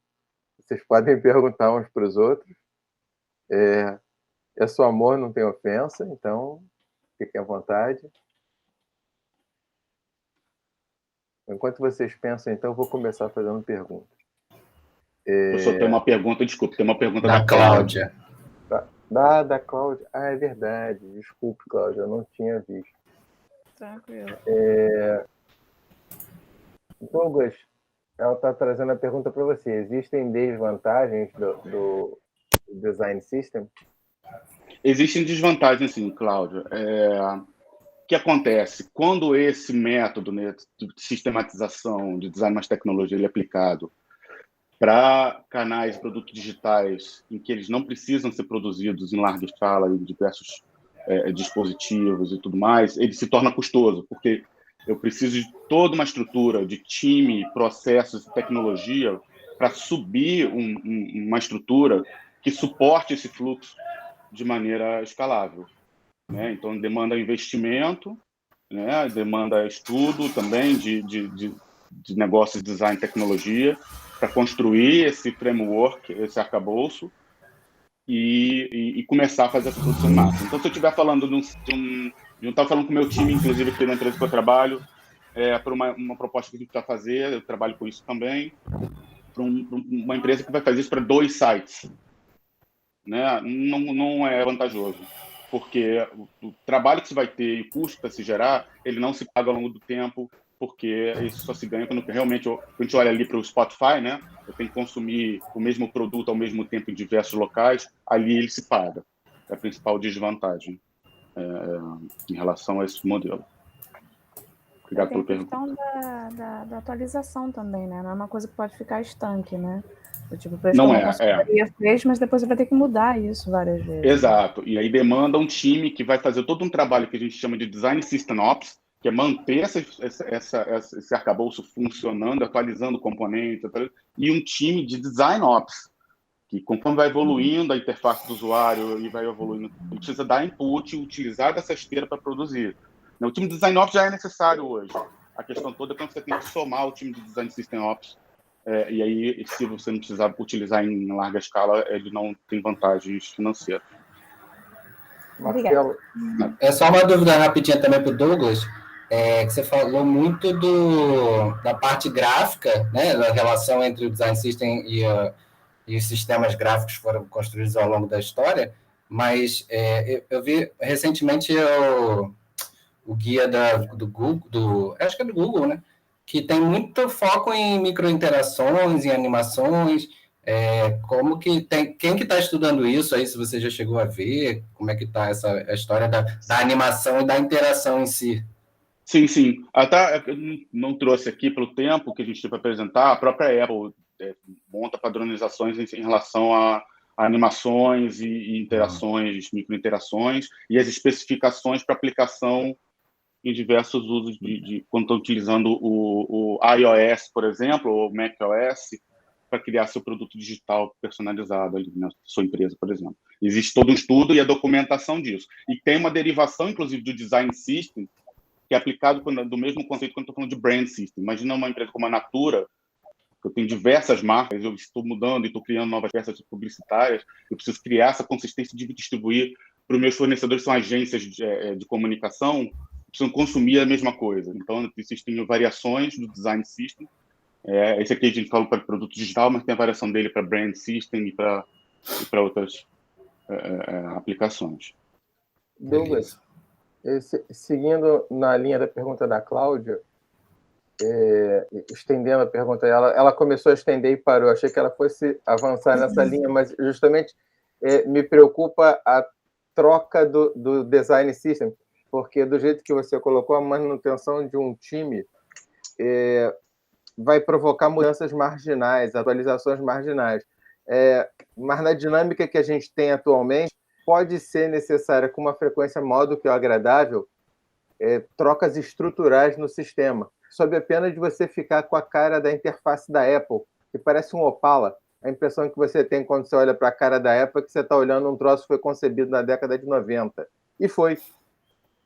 vocês podem perguntar uns para os outros. É só amor, não tem ofensa, então fiquem à vontade. Enquanto vocês pensam, então, eu vou começar fazendo perguntas. Eu só tenho uma pergunta, desculpe, tem uma pergunta da Cláudia. Da Cláudia. Ah, é verdade. Desculpe, Cláudia, eu não tinha visto. Tranquilo. Douglas, ela está trazendo a pergunta para você. Existem desvantagens do design system? Existem desvantagens, sim, Cláudia. O que acontece? Quando esse método, né, de sistematização, de design mais tecnologia, ele é aplicado para canais de produtos digitais em que eles não precisam ser produzidos em larga escala, em diversos dispositivos e tudo mais, ele se torna custoso, porque eu preciso de toda uma estrutura de time, processos e tecnologia para subir uma estrutura que suporte esse fluxo de maneira escalável. Né? Então, demanda investimento, né? Demanda estudo também de negócios, design e tecnologia, para construir esse framework, esse arcabouço, e começar a fazer essa produção em massa. Então, se eu estiver falando estava falando com o meu time, inclusive aqui na empresa que eu trabalho, por uma proposta que a gente está fazendo, eu trabalho com isso também, para uma empresa que vai fazer isso para 2 sites. Né? Não é vantajoso, porque o trabalho que você vai ter e o custo que vai se gerar, ele não se paga ao longo do tempo, porque isso só se ganha quando realmente a gente olha ali para o Spotify, né? Eu tenho que consumir o mesmo produto ao mesmo tempo em diversos locais, ali ele se paga. É a principal desvantagem em relação a esse modelo. Obrigado pela pergunta. Tem a questão da atualização também, né? Não é uma coisa que pode ficar estanque, né? Tipo, não fez, mas depois você vai ter que mudar isso várias vezes. Exato. E aí demanda um time que vai fazer todo um trabalho que a gente chama de Design System Ops, que é manter esse arcabouço funcionando, atualizando componentes, e um time de Design Ops, que conforme vai evoluindo a interface do usuário e vai evoluindo, ele precisa dar input e utilizar dessa esteira para produzir. O time de Design Ops já é necessário hoje. A questão toda é quando você tem que somar o time de Design System Ops. E aí, se você não precisar utilizar em larga escala, ele não tem vantagens financeiras. Marcelo. É só uma dúvida rapidinha também para o Douglas, que você falou muito da parte gráfica, né, da relação entre o Design System e os sistemas gráficos que foram construídos ao longo da história, mas eu vi recentemente o guia do Google, acho que é do Google, né? Que tem muito foco em microinterações, em animações. Como que tem, quem que está estudando isso aí, se você já chegou a ver, como é que está a história da animação e da interação em si? Sim. Até não trouxe aqui pelo tempo que a gente teve para apresentar, a própria Apple monta padronizações em relação a animações e interações, microinterações, e as especificações para aplicação em diversos usos quando estão utilizando o iOS, por exemplo, ou o macOS, para criar seu produto digital personalizado ali na sua empresa, por exemplo. Existe todo um estudo e a documentação disso. E tem uma derivação, inclusive, do design system, que é aplicado do mesmo conceito quando estou falando de brand system. Imagina uma empresa como a Natura, que eu tenho diversas marcas, eu estou mudando e estou criando novas peças publicitárias, eu preciso criar essa consistência de distribuir para os meus fornecedores, são agências de comunicação, precisam consumir a mesma coisa. Então, existem variações do design system. Esse aqui a gente fala para produto digital, mas tem a variação dele para brand system e para outras aplicações. Douglas, seguindo na linha da pergunta da Cláudia, estendendo a pergunta dela, ela começou a estender e parou. Achei que ela fosse avançar nessa linha, mas justamente me preocupa a troca do design system, porque do jeito que você colocou, a manutenção de um time vai provocar mudanças marginais, atualizações marginais. Mas na dinâmica que a gente tem atualmente, pode ser necessária, com uma frequência maior do que o agradável, trocas estruturais no sistema, sob a pena de você ficar com a cara da interface da Apple, que parece um Opala. A impressão que você tem quando você olha para a cara da Apple é que você está olhando um troço que foi concebido na década de 90. E foi.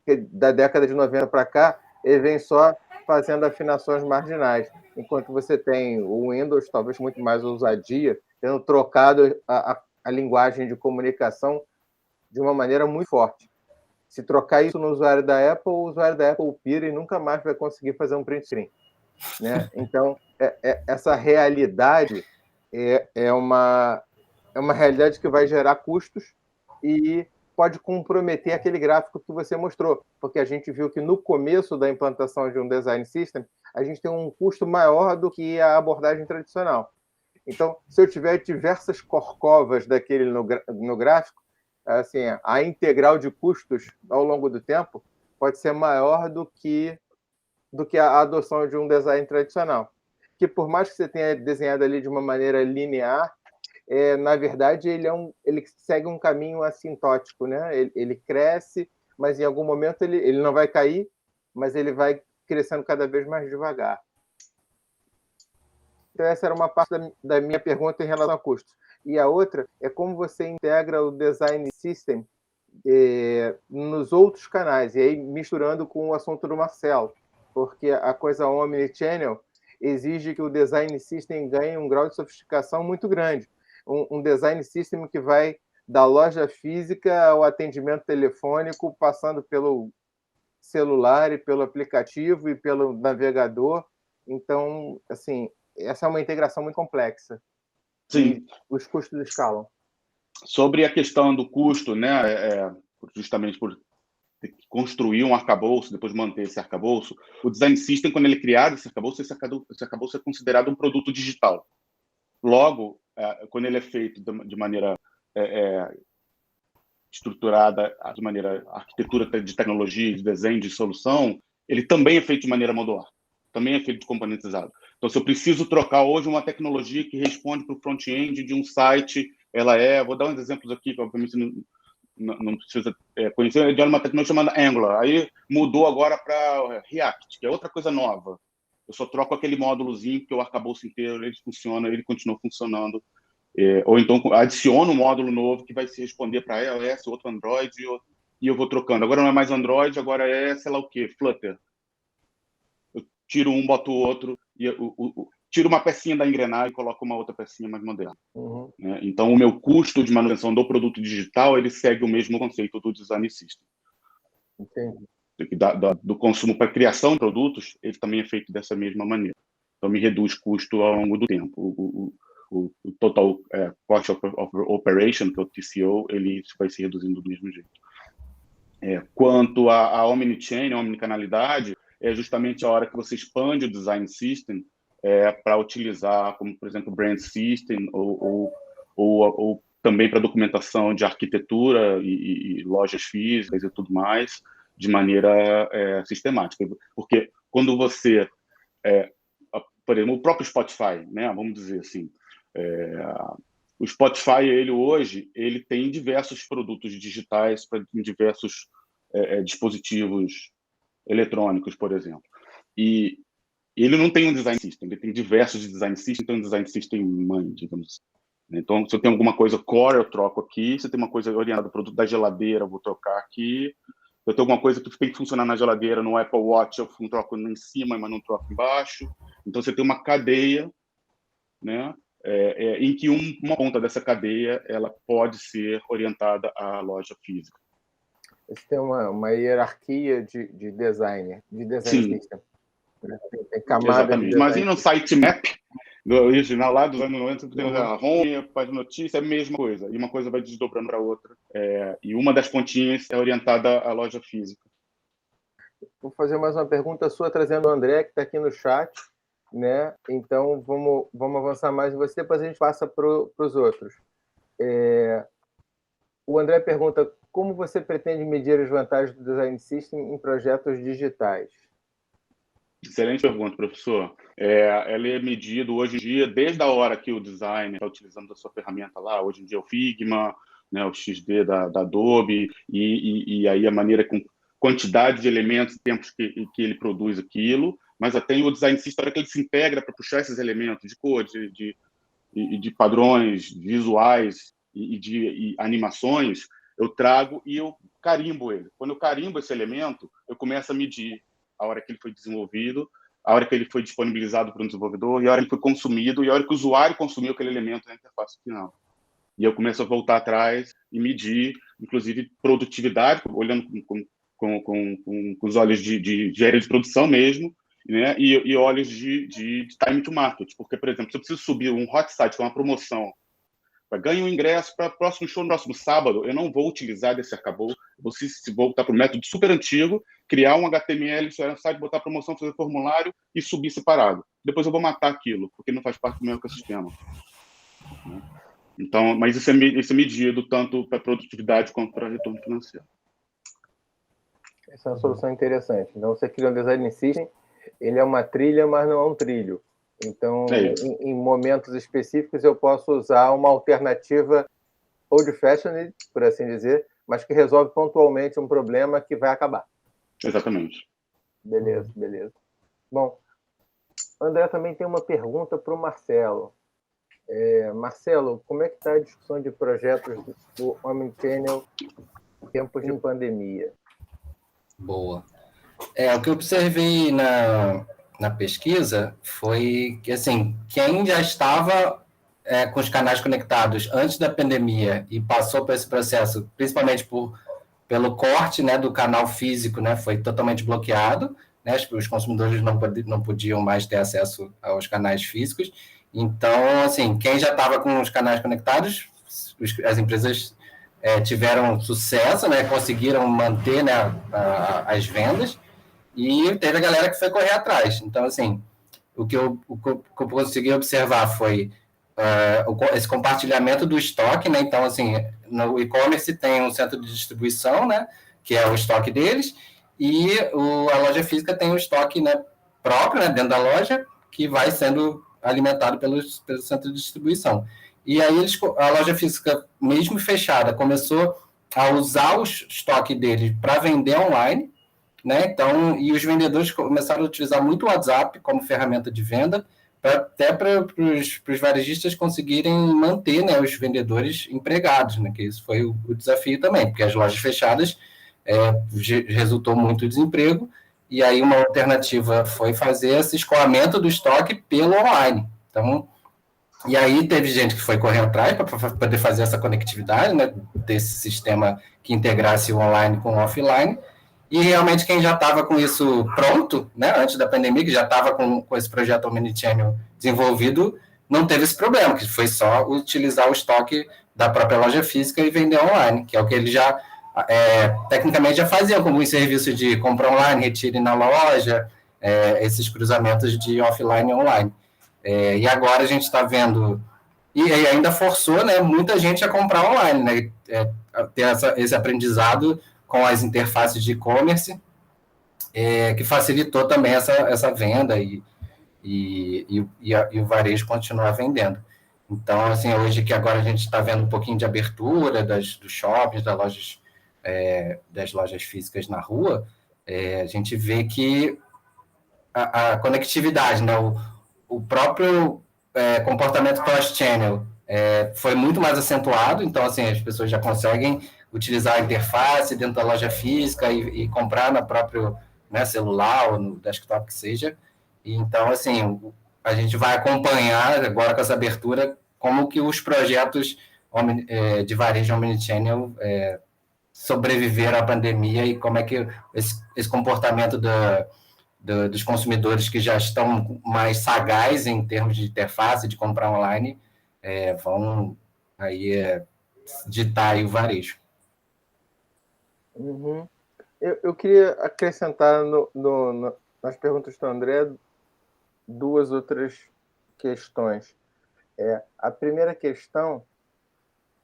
Porque da década de 90 para cá, ele vem só fazendo afinações marginais, enquanto você tem o Windows, talvez muito mais ousadia, tendo trocado a linguagem de comunicação de uma maneira muito forte. Se trocar isso no usuário da Apple, o usuário da Apple pira e nunca mais vai conseguir fazer um print screen, né? Então, essa realidade é uma realidade que vai gerar custos e pode comprometer aquele gráfico que você mostrou, porque a gente viu que no começo da implantação de um design system, a gente tem um custo maior do que a abordagem tradicional. Então, se eu tiver diversas corcovas daquele no gráfico, assim, a integral de custos ao longo do tempo pode ser maior do que a adoção de um design tradicional. Que por mais que você tenha desenhado ali de uma maneira linear, na verdade ele segue um caminho assintótico, né? Ele cresce, mas em algum momento ele não vai cair, mas ele vai crescendo cada vez mais devagar. Então essa era uma parte da minha pergunta em relação a custos. E a outra é como você integra o design system nos outros canais, e aí misturando com o assunto do Marcelo, porque a coisa omnichannel exige que o design system ganhe um grau de sofisticação muito grande. Um design system que vai da loja física ao atendimento telefônico, passando pelo celular e pelo aplicativo e pelo navegador. Então, assim, essa é uma integração muito complexa. Sim. E os custos escalam. Sobre a questão do custo, né, justamente por ter que construir um arcabouço, depois manter esse arcabouço, o design system, quando ele é criado, esse arcabouço é considerado um produto digital. Logo, quando ele é feito de maneira estruturada, de maneira arquitetura de tecnologia, de desenho, de solução, ele também é feito de maneira modular, também é feito componentizado. Então, se eu preciso trocar hoje uma tecnologia que responde para o front-end de um site, vou dar uns exemplos aqui, que obviamente não precisa conhecer, de uma tecnologia chamada Angular. Aí mudou agora para React, que é outra coisa nova. Eu só troco aquele módulozinho, porque o arcabouço inteiro ele funciona, ele continua funcionando. Ou então adiciono um módulo novo que vai se responder para iOS, outro Android, e eu vou trocando. Agora não é mais Android, agora é, sei lá o quê, Flutter. Eu tiro um, boto o outro, e tiro uma pecinha da engrenagem e coloco uma outra pecinha mais moderna. Uhum. Então, o meu custo de manutenção do produto digital, ele segue o mesmo conceito do design system. Entendi. Do consumo para criação de produtos, ele também é feito dessa mesma maneira. Então, me reduz custo ao longo do tempo. O total cost of operation, que é o TCO, ele vai se reduzindo do mesmo jeito. Quanto à omnichannel, a omnicanalidade, é justamente a hora que você expande o design system para utilizar, como, por exemplo, brand system ou também para documentação de arquitetura e lojas físicas e tudo mais, de maneira sistemática. Porque quando você... por exemplo, o próprio Spotify, né, vamos dizer assim, o Spotify, hoje, ele tem diversos produtos digitais para diversos dispositivos eletrônicos, por exemplo. E ele não tem um design system, ele tem diversos design systems, tem um design system mãe, digamos assim. Então, se eu tenho alguma coisa core, eu troco aqui. Se eu tenho uma coisa orientada ao produto da geladeira, eu vou trocar aqui. Se eu tenho alguma coisa que tem que funcionar na geladeira, no Apple Watch, eu troco em cima, mas não troco embaixo. Então, você tem uma cadeia, né, em que uma ponta dessa cadeia ela pode ser orientada à loja física. Você tem uma hierarquia de design system. Tem camadas. Exatamente. Imagina um sitemap do original lá dos anos 90, você tem a home, a página de notícia, é a mesma coisa. E uma coisa vai desdobrando para outra. E uma das pontinhas é orientada à loja física. Vou fazer mais uma pergunta sua, trazendo o André, que está aqui no chat, né? Então, vamos avançar mais em você, depois a gente passa para os outros. O André pergunta: como você pretende medir as vantagens do Design System em projetos digitais? Excelente pergunta, professor. Ela é medido hoje em dia, desde a hora que o designer está utilizando a sua ferramenta lá, hoje em dia é o Figma, né, o XD da Adobe, e aí a maneira com quantidade de elementos, tempos que ele produz aquilo, mas até o design system, a hora que ele se integra para puxar esses elementos de cor, de padrões visuais e de animações, eu trago e eu carimbo ele. Quando eu carimbo esse elemento, eu começo a medir a hora que ele foi desenvolvido, a hora que ele foi disponibilizado para um desenvolvedor, e a hora que ele foi consumido, e a hora que o usuário consumiu aquele elemento na interface final. E eu começo a voltar atrás e medir, inclusive, produtividade, olhando com os olhos de engenharia de produção mesmo, né? E olhos de time to market. Porque, por exemplo, se eu preciso subir um hot site, que é uma promoção, ganhe um ingresso para o próximo show no próximo sábado, eu não vou utilizar desse arcabouço, vou voltar para o método super antigo, criar um HTML, site, botar promoção, fazer formulario e subir separado. Depois eu vou matar aquilo, porque não faz parte do meu ecossistema. Então, mas isso é medido tanto para produtividade quanto para retorno financeiro. Essa é uma solução interessante. Então, você cria um design system, ele é uma trilha, mas não é um trilho. Então, em momentos específicos, eu posso usar uma alternativa old-fashioned, por assim dizer, mas que resolve pontualmente um problema que vai acabar. Exatamente. Beleza. Bom, André também tem uma pergunta para o Marcelo. Marcelo, como é que está a discussão de projetos do Omnichannel em tempos de pandemia? Boa. O que eu observei na pesquisa foi que, assim, quem já estava com os canais conectados antes da pandemia e passou por esse processo, principalmente pelo corte, né, do canal físico, né, foi totalmente bloqueado, né, os consumidores não podiam mais ter acesso aos canais físicos. Então, assim, quem já estava com os canais conectados, as empresas tiveram sucesso, né, conseguiram manter, né, as vendas, e teve a galera que foi correr atrás. Então, assim, o que eu consegui observar foi esse compartilhamento do estoque, né? Então, assim, no e-commerce tem um centro de distribuição, né, que é o estoque deles, e a loja física tem um estoque, né, próprio, né, dentro da loja, que vai sendo alimentado pelo centro de distribuição. E aí a loja física, mesmo fechada, começou a usar o estoque deles para vender online, né? Então, e os vendedores começaram a utilizar muito o WhatsApp como ferramenta de venda, até para os varejistas conseguirem manter, né, os vendedores empregados, né? Que isso foi o desafio também, porque as lojas fechadas resultou muito desemprego, e aí uma alternativa foi fazer esse escoamento do estoque pelo online. Então, e aí teve gente que foi correr atrás para poder fazer essa conectividade, né, desse sistema que integrasse o online com o offline, e realmente quem já estava com isso pronto, né, antes da pandemia, que já estava com esse projeto Omnichannel desenvolvido, não teve esse problema, que foi só utilizar o estoque da própria loja física e vender online, que é o que eles já, tecnicamente, já faziam, como um serviço de compra online, retire na loja, esses cruzamentos de offline e online. E agora a gente está vendo, e ainda forçou, né, muita gente a comprar online, né, ter esse aprendizado com as interfaces de e-commerce, que facilitou também essa venda e o varejo continuar vendendo. Então, assim, hoje que agora a gente está vendo um pouquinho de abertura dos shoppings, das lojas físicas na rua, A gente vê que a conectividade, né, o próprio comportamento cross-channel foi muito mais acentuado, então, assim, as pessoas já conseguem utilizar a interface dentro da loja física e comprar no próprio, né, celular ou no desktop que seja. E, então, assim, a gente vai acompanhar agora com essa abertura como que os projetos de varejo omnichannel sobreviveram à pandemia e como é que esse comportamento dos consumidores que já estão mais sagazes em termos de interface, de comprar online, vão aí ditar aí o varejo. Uhum. Eu queria acrescentar nas perguntas do André 2 outras questões. A primeira questão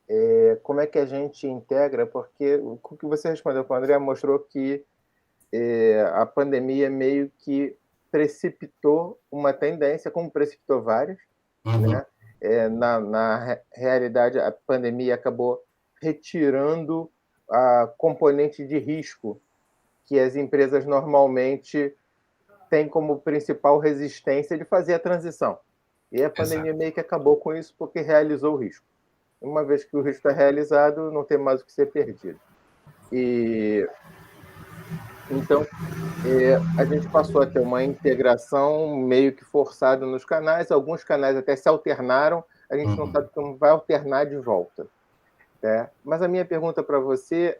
é como é que a gente integra, porque o que você respondeu com o André mostrou que a pandemia meio que precipitou uma tendência, como precipitou várias, né? Na realidade, a pandemia acabou retirando a componente de risco que as empresas normalmente têm como principal resistência de fazer a transição. E a pandemia meio que acabou com isso porque realizou o risco. Uma vez que o risco é realizado, não tem mais o que ser perdido. Então, a gente passou a ter uma integração meio que forçada nos canais, alguns canais até se alternaram, a gente não sabe como vai alternar de volta. Mas a minha pergunta para você,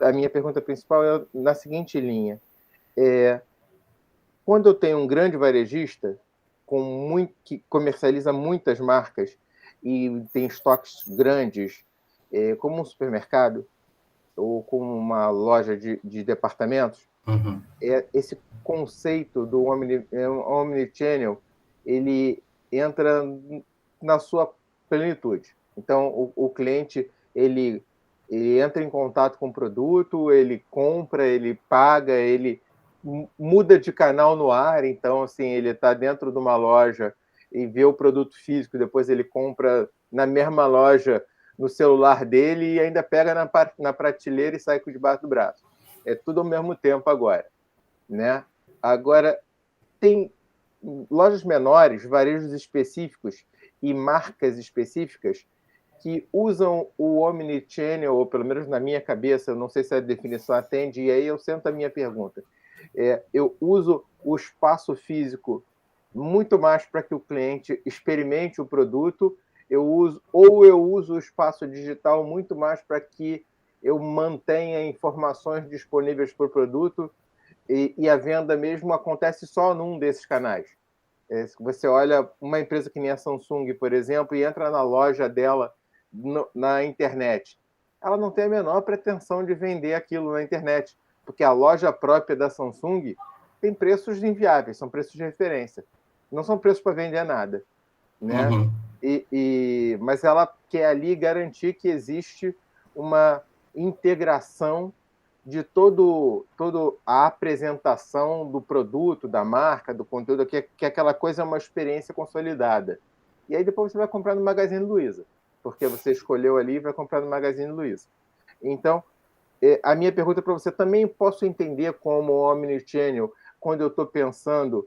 a minha pergunta principal é na seguinte linha. Quando eu tenho um grande varejista que comercializa muitas marcas e tem estoques grandes, como um supermercado ou como uma loja de departamentos, esse conceito do omnichannel, ele entra na sua plenitude. Então, o cliente ele entra em contato com o produto, ele compra, ele paga, ele muda de canal no ar. Então, assim, ele está dentro de uma loja e vê o produto físico, depois ele compra na mesma loja no celular dele e ainda pega na prateleira e sai com debaixo do braço. É tudo ao mesmo tempo agora, né? Agora, tem lojas menores, varejos específicos e marcas específicas que usam o omnichannel, ou pelo menos na minha cabeça, eu não sei se a definição atende, e aí eu sento a minha pergunta. Eu uso o espaço físico muito mais para que o cliente experimente o produto, eu uso o espaço digital muito mais para que eu mantenha informações disponíveis para o produto, e a venda mesmo acontece só num desses canais. Você olha uma empresa que nem a Samsung, por exemplo, e entra na loja dela na internet. Ela não tem a menor pretensão de vender aquilo na internet, porque a loja própria da Samsung tem preços inviáveis, são preços de referência. Não são preços para vender nada, né? Mas ela quer ali garantir que existe uma integração de toda a apresentação do produto, da marca, do conteúdo, que aquela coisa é uma experiência consolidada. E aí depois você vai comprar no Magazine Luiza, porque você escolheu ali e vai comprar no Magazine Luiza. Então, a minha pergunta para você, também posso entender como omnichannel quando eu estou pensando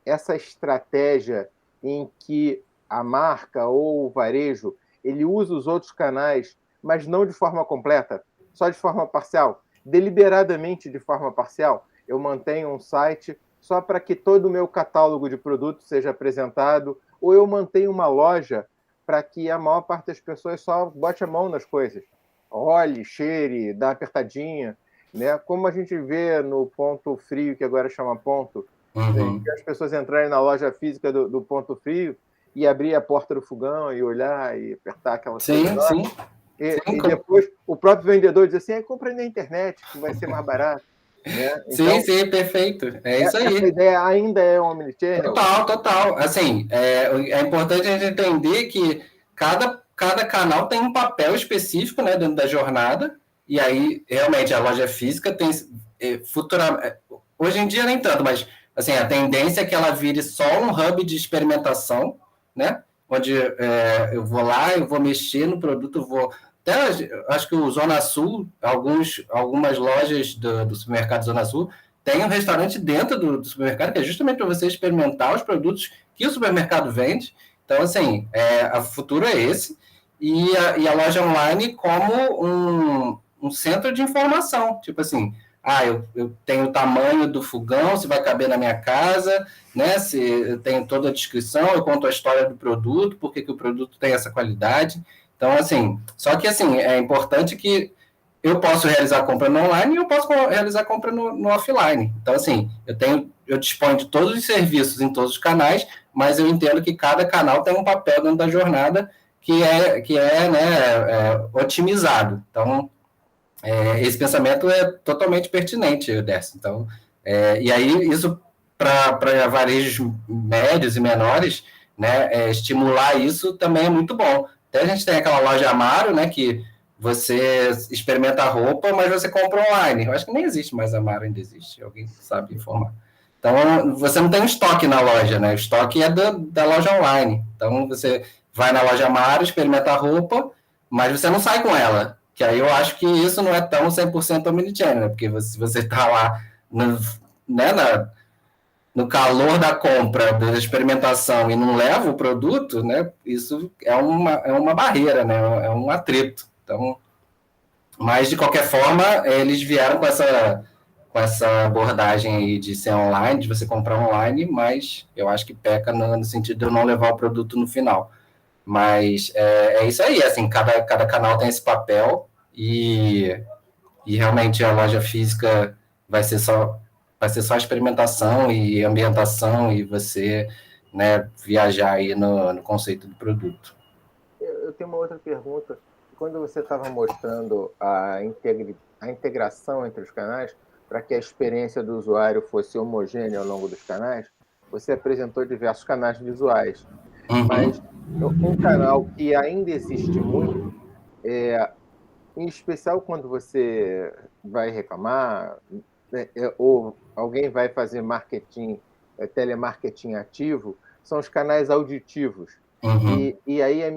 essa estratégia em que a marca ou o varejo ele usa os outros canais, mas não de forma completa, só de forma parcial, deliberadamente de forma parcial. Eu mantenho um site só para que todo o meu catálogo de produtos seja apresentado, ou eu mantenho uma loja para que a maior parte das pessoas só bote a mão nas coisas. Olhe, cheire, dá uma apertadinha, né? Como a gente vê no Ponto Frio, que agora chama Ponto, que as pessoas entrarem na loja física do Ponto Frio e abrir a porta do fogão e olhar e apertar aquela coisa. Sim. E depois o próprio vendedor diz assim, compra na internet, que vai ser mais barato. Né? Então, sim, perfeito. É isso aí. Essa ideia ainda é um omnichannel? Total. Assim, é importante a gente entender que cada canal tem um papel específico, né, dentro da jornada, e aí, realmente, a loja física tem futuramente... Hoje em dia nem tanto, mas assim, a tendência é que ela vire só um hub de experimentação, né? Onde eu vou lá, eu vou mexer no produto, até acho que o Zona Sul, algumas lojas do supermercado Zona Sul tem um restaurante dentro do supermercado, que é justamente para você experimentar os produtos que o supermercado vende. Então, assim, o futuro é esse. E a loja online como um centro de informação. Tipo assim, eu tenho o tamanho do fogão, se vai caber na minha casa, né? Se eu tenho toda a descrição, eu conto a história do produto, por que o produto tem essa qualidade. Então, assim, só que assim, é importante que eu posso realizar compra no online e eu posso realizar compra no offline. Então, assim, eu disponho de todos os serviços em todos os canais, mas eu entendo que cada canal tem um papel dentro da jornada que é né, otimizado. Então, esse pensamento é totalmente pertinente, Décio. Então, e aí, isso para varejos médios e menores, né, estimular isso também é muito bom. Até a gente tem aquela loja Amaro, né, que você experimenta a roupa, mas você compra online. Eu acho que nem existe mais Amaro, ainda existe. Alguém sabe informar. Então, você não tem um estoque na loja, né? O estoque é da loja online. Então, você vai na loja Amaro, experimenta a roupa, mas você não sai com ela. Que aí eu acho que isso não é tão 100% omnichannel, né? Porque se você está lá no calor da compra, da experimentação e não leva o produto, né? Isso é uma barreira, né? É um atrito. Então, mas, de qualquer forma, eles vieram com essa abordagem aí de ser online, de você comprar online, mas eu acho que peca no sentido de eu não levar o produto no final. Mas é isso aí, assim, cada canal tem esse papel e realmente a loja física vai ser só experimentação e ambientação e você, né, viajar aí no conceito do produto. Eu tenho uma outra pergunta. Quando você estava mostrando a integração entre os canais, para que a experiência do usuário fosse homogênea ao longo dos canais, você apresentou diversos canais visuais. Mas um canal que ainda existe muito, em especial quando você vai reclamar, ou alguém vai fazer marketing, telemarketing ativo, são os canais auditivos. E aí a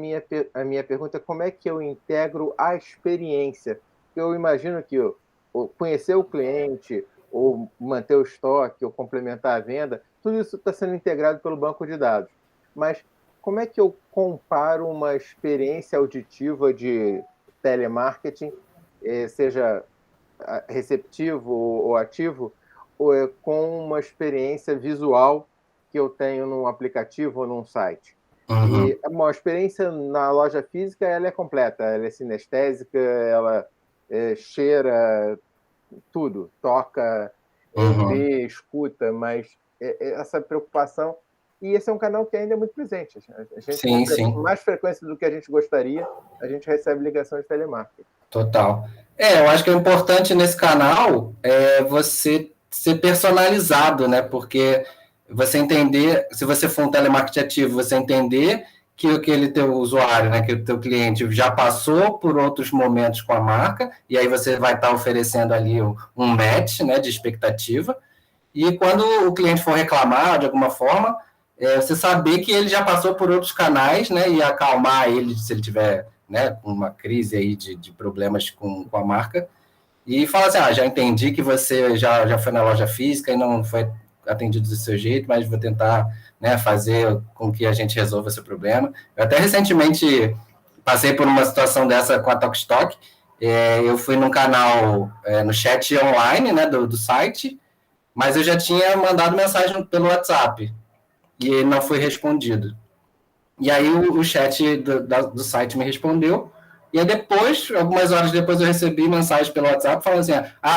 minha pergunta é como é que eu integro a experiência? Eu imagino que conhecer o cliente, ou manter o estoque, ou complementar a venda, tudo isso está sendo integrado pelo banco de dados. Mas como é que eu comparo uma experiência auditiva de telemarketing, seja receptivo ou ativo, com uma experiência visual que eu tenho num aplicativo ou num site? E uma experiência na loja física ela é completa, ela é sinestésica, ela cheira tudo, toca, vê, escuta, mas essa preocupação. E esse é um canal que ainda é muito presente. A gente, com mais frequência do que a gente gostaria, a gente recebe ligação de telemarketing. Total. Eu acho que é importante nesse canal você ser personalizado, né? Porque você entender, se você for um telemarketing ativo, você entender que aquele teu usuário, né, que o teu cliente já passou por outros momentos com a marca, e aí você vai estar oferecendo ali um match, né, de expectativa, e quando o cliente for reclamar de alguma forma, você saber que ele já passou por outros canais, né, e acalmar ele se ele tiver, né, com uma crise aí de problemas com a marca, e falar assim, já entendi que você já foi na loja física e não foi atendido do seu jeito, mas vou tentar, né, fazer com que a gente resolva esse problema. Eu até recentemente passei por uma situação dessa com a Tokstok. Eu fui num canal, no chat online, né, do site, mas eu já tinha mandado mensagem pelo WhatsApp e ele não foi respondido. E aí o chat do site me respondeu, e aí depois, algumas horas depois, eu recebi mensagem pelo WhatsApp falando assim,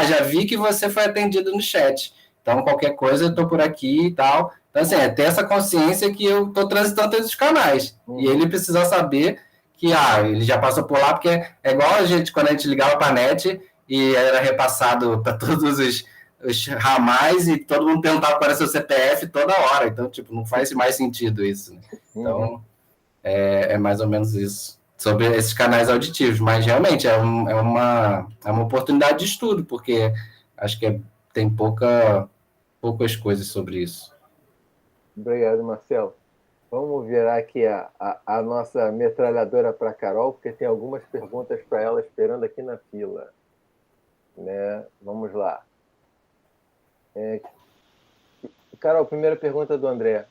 já vi que você foi atendido no chat, então qualquer coisa eu estou por aqui e tal. Então, assim, ter essa consciência que eu estou transitando entre os canais, e ele precisa saber que ele já passou por lá, porque é igual a gente, quando a gente ligava para a NET, e era repassado para todos os ramais, e todo mundo perguntava qual era seu CPF toda hora, então, tipo, não faz mais sentido isso, né? Então, é mais ou menos isso, sobre esses canais auditivos, mas realmente é uma oportunidade de estudo, porque acho que tem poucas coisas sobre isso. Obrigado, Marcelo. Vamos virar aqui a nossa metralhadora para a Carol, porque tem algumas perguntas para ela esperando aqui na fila. Né? Vamos lá. Carol, primeira pergunta do André.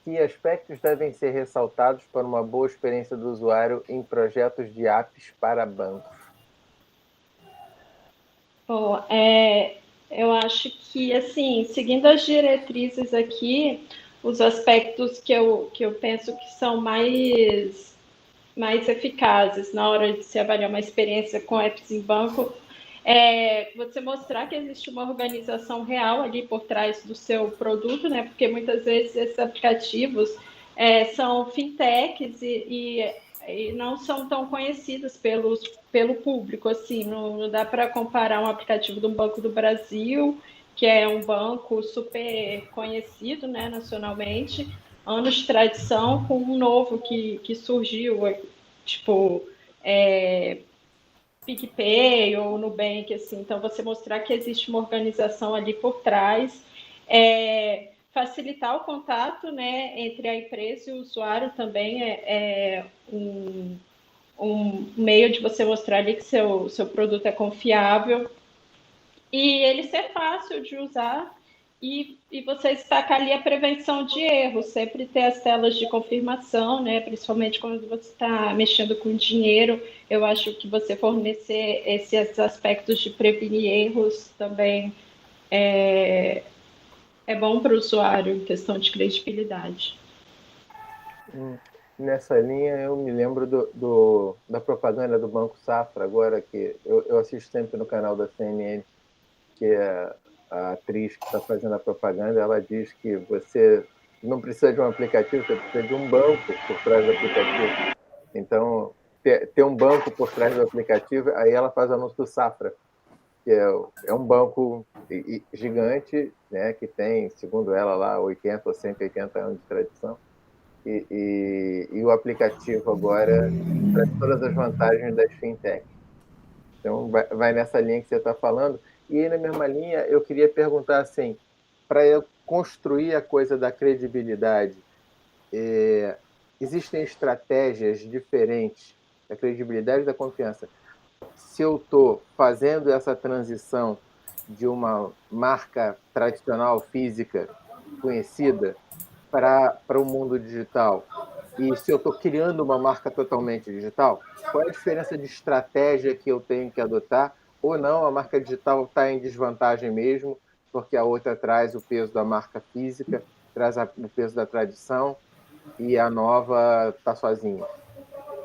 Que aspectos devem ser ressaltados para uma boa experiência do usuário em projetos de apps para bancos? Bom, eu acho que, assim, seguindo as diretrizes aqui, os aspectos que eu penso que são mais eficazes na hora de se avaliar uma experiência com apps em banco é você mostrar que existe uma organização real ali por trás do seu produto, né? Porque muitas vezes esses aplicativos são fintechs e não são tão conhecidos pelo público, assim, não dá para comparar um aplicativo do Banco do Brasil, que é um banco super conhecido, né, nacionalmente, anos de tradição, com um novo que surgiu, tipo, PicPay ou Nubank, assim. Então, você mostrar que existe uma organização ali por trás, facilitar o contato, né, entre a empresa e o usuário também é um meio de você mostrar ali que seu produto é confiável e ele ser fácil de usar e você destacar ali a prevenção de erros, sempre ter as telas de confirmação, né? Principalmente quando você está mexendo com dinheiro, eu acho que você fornecer esses aspectos de prevenir erros também é bom para o usuário em questão de credibilidade. Nessa linha, eu me lembro da propaganda do Banco Safra, agora que eu assisto sempre no canal da CNN, que a atriz que está fazendo a propaganda, ela diz que você não precisa de um aplicativo, você precisa de um banco por trás do aplicativo. Então, ter um banco por trás do aplicativo, aí ela faz o anúncio do Safra, que é um banco gigante, né, que tem, segundo ela, lá 80 ou 180 anos de tradição, e o aplicativo agora traz todas as vantagens das fintech. Então, vai nessa linha que você está falando. E aí, na mesma linha, eu queria perguntar assim, para eu construir a coisa da credibilidade, existem estratégias diferentes da credibilidade e da confiança. Se eu estou fazendo essa transição de uma marca tradicional, física, conhecida, para o mundo digital, e se eu estou criando uma marca totalmente digital, qual é a diferença de estratégia que eu tenho que adotar? Ou não, a marca digital está em desvantagem mesmo, porque a outra traz o peso da marca física, traz o peso da tradição, e a nova está sozinha.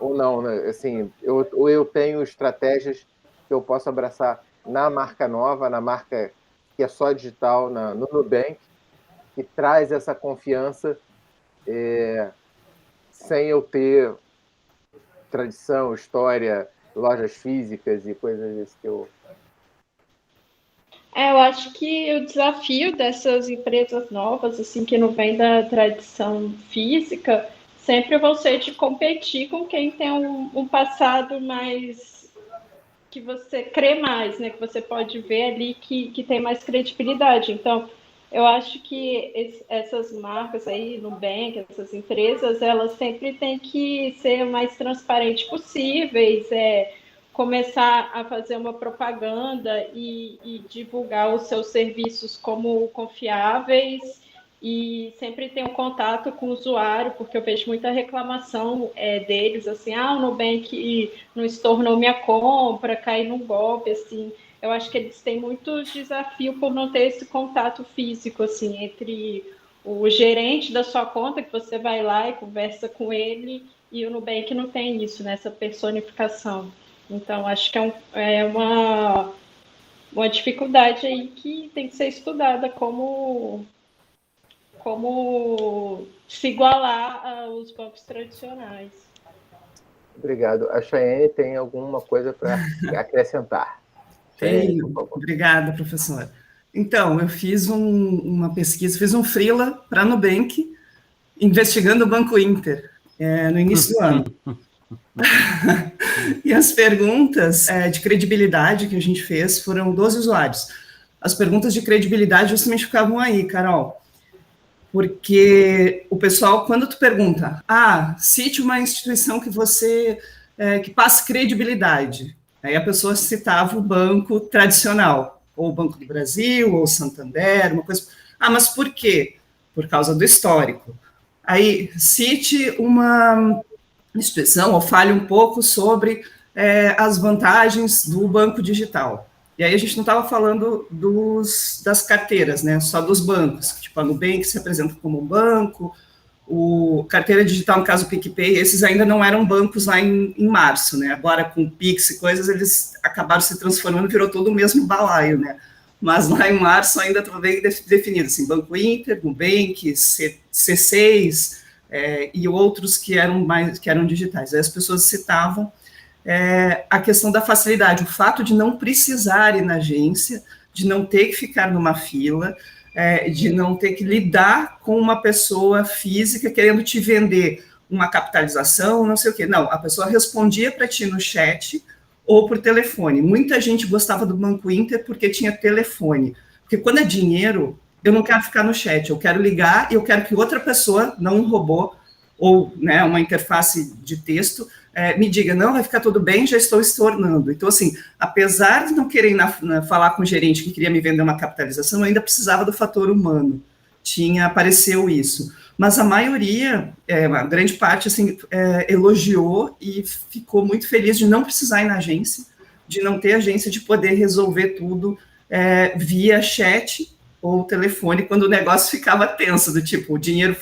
Ou não, né? Assim, eu tenho estratégias que eu posso abraçar na marca nova, na marca que é só digital, no Nubank, que traz essa confiança sem eu ter tradição, história, lojas físicas e coisas desse que eu... Eu acho que o desafio dessas empresas novas, assim, que não vem da tradição física, sempre vão ser de competir com quem tem um passado mais... que você crê mais, né? Que você pode ver ali que tem mais credibilidade. Então, eu acho que essas marcas aí, Nubank, essas empresas, elas sempre têm que ser o mais transparentes possíveis, começar a fazer uma propaganda e divulgar os seus serviços como confiáveis e sempre ter um contato com o usuário, porque eu vejo muita reclamação deles, assim, o Nubank não estornou minha compra, caí num golpe, assim. Eu acho que eles têm muito desafio por não ter esse contato físico, assim, entre o gerente da sua conta, que você vai lá e conversa com ele, e o Nubank não tem isso, né, essa personificação. Então, acho que é uma dificuldade aí que tem que ser estudada como se igualar aos bancos tradicionais. Obrigado. A Chayane tem alguma coisa para acrescentar? Chayane, por favor. Obrigada, professor. Então, eu fiz uma pesquisa, fiz um freela para a Nubank, investigando o Banco Inter, no início do ano. E as perguntas de credibilidade que a gente fez foram 12 usuários. As perguntas de credibilidade justamente ficavam aí, Carol. Porque o pessoal, quando tu pergunta, cite uma instituição que que passe credibilidade. Aí a pessoa citava o banco tradicional. ou o Banco do Brasil, ou o Santander, uma coisa... Ah, mas por quê? Por causa do histórico. Aí, cite uma instituição, ou fale um pouco sobre as vantagens do banco digital. E aí a gente não estava falando das carteiras, né, só dos bancos, tipo a Nubank se apresenta como um banco, o carteira digital, no caso o PicPay, esses ainda não eram bancos lá em março, né, agora com o Pix e coisas, eles acabaram se transformando, virou todo o mesmo balaio, né, mas lá em março ainda estava bem definido, assim, Banco Inter, Nubank, C6, e outros que eram digitais. Aí as pessoas citavam a questão da facilidade, o fato de não precisar ir na agência, de não ter que ficar numa fila, de não ter que lidar com uma pessoa física querendo te vender uma capitalização, não sei o quê. Não, a pessoa respondia para ti no chat ou por telefone. Muita gente gostava do Banco Inter porque tinha telefone. Porque quando é dinheiro, eu não quero ficar no chat, eu quero ligar e eu quero que outra pessoa, não um robô, ou né, uma interface de texto, me diga, não, vai ficar tudo bem, já estou estornando. Então, assim, apesar de não querer falar com o gerente que queria me vender uma capitalização, eu ainda precisava do fator humano. Apareceu isso. Mas a maioria, uma grande parte, assim, elogiou e ficou muito feliz de não precisar ir na agência, de não ter agência, de poder resolver tudo via chat ou telefone, quando o negócio ficava tenso, do tipo, o dinheiro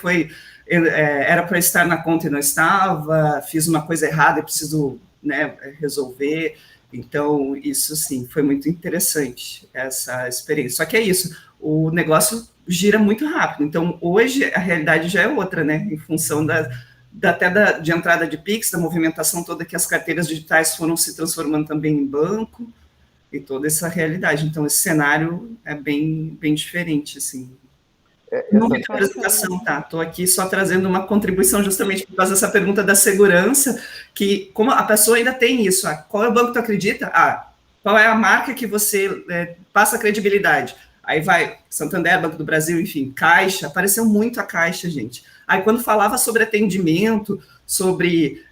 era para estar na conta e não estava, fiz uma coisa errada e preciso resolver. Então, isso, sim, foi muito interessante, essa experiência. Só que é isso, o negócio gira muito rápido. Então, hoje, a realidade já é outra, né? Em função de entrada de Pix, da movimentação toda que as carteiras digitais foram se transformando também em banco, e toda essa realidade. Então, esse cenário é bem, bem diferente, assim. Não vi a apresentação, tá? Estou aqui só trazendo uma contribuição justamente por causa dessa pergunta da segurança, que como a pessoa ainda tem isso, qual é o banco que tu acredita? Qual é a marca que você passa credibilidade? Aí vai Santander, Banco do Brasil, enfim, Caixa, apareceu muito a Caixa, gente. Aí quando falava sobre atendimento, sobre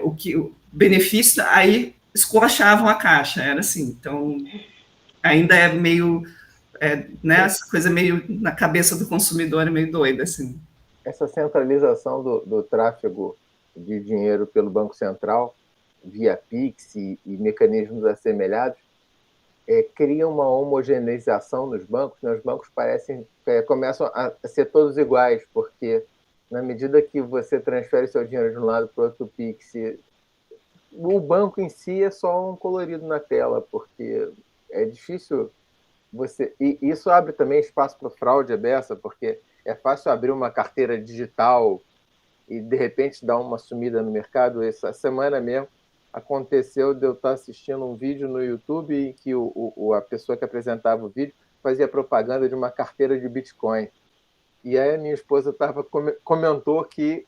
o benefício, aí esculachavam a Caixa, era assim. Então, ainda é meio... essa coisa meio na cabeça do consumidor é meio doida, assim. Essa centralização do tráfego de dinheiro pelo Banco Central, via Pix e mecanismos assemelhados, cria uma homogeneização nos bancos, né? Os bancos começam a ser todos iguais, porque na medida que você transfere seu dinheiro de um lado para o outro Pix, o banco em si é só um colorido na tela, porque é difícil... E isso abre também espaço para fraude à beça, porque é fácil abrir uma carteira digital e, de repente, dar uma sumida no mercado. Essa semana mesmo aconteceu de eu estar assistindo um vídeo no YouTube em que a pessoa que apresentava o vídeo fazia propaganda de uma carteira de Bitcoin. E aí a minha esposa comentou que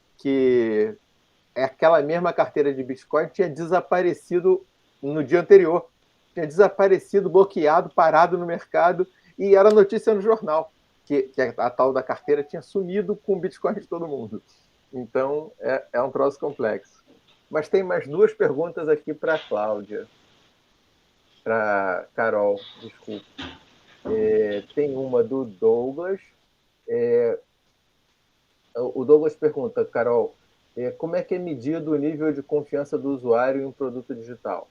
aquela mesma carteira de Bitcoin tinha desaparecido no dia anterior. Tinha desaparecido, bloqueado, parado no mercado, e era notícia no jornal, que a tal da carteira tinha sumido com o Bitcoin de todo mundo. Então, é um troço complexo. Mas tem mais duas perguntas aqui para a Cláudia. Para Carol, desculpa. Tem uma do Douglas. O Douglas pergunta, Carol, como é que é medido o nível de confiança do usuário em um produto digital?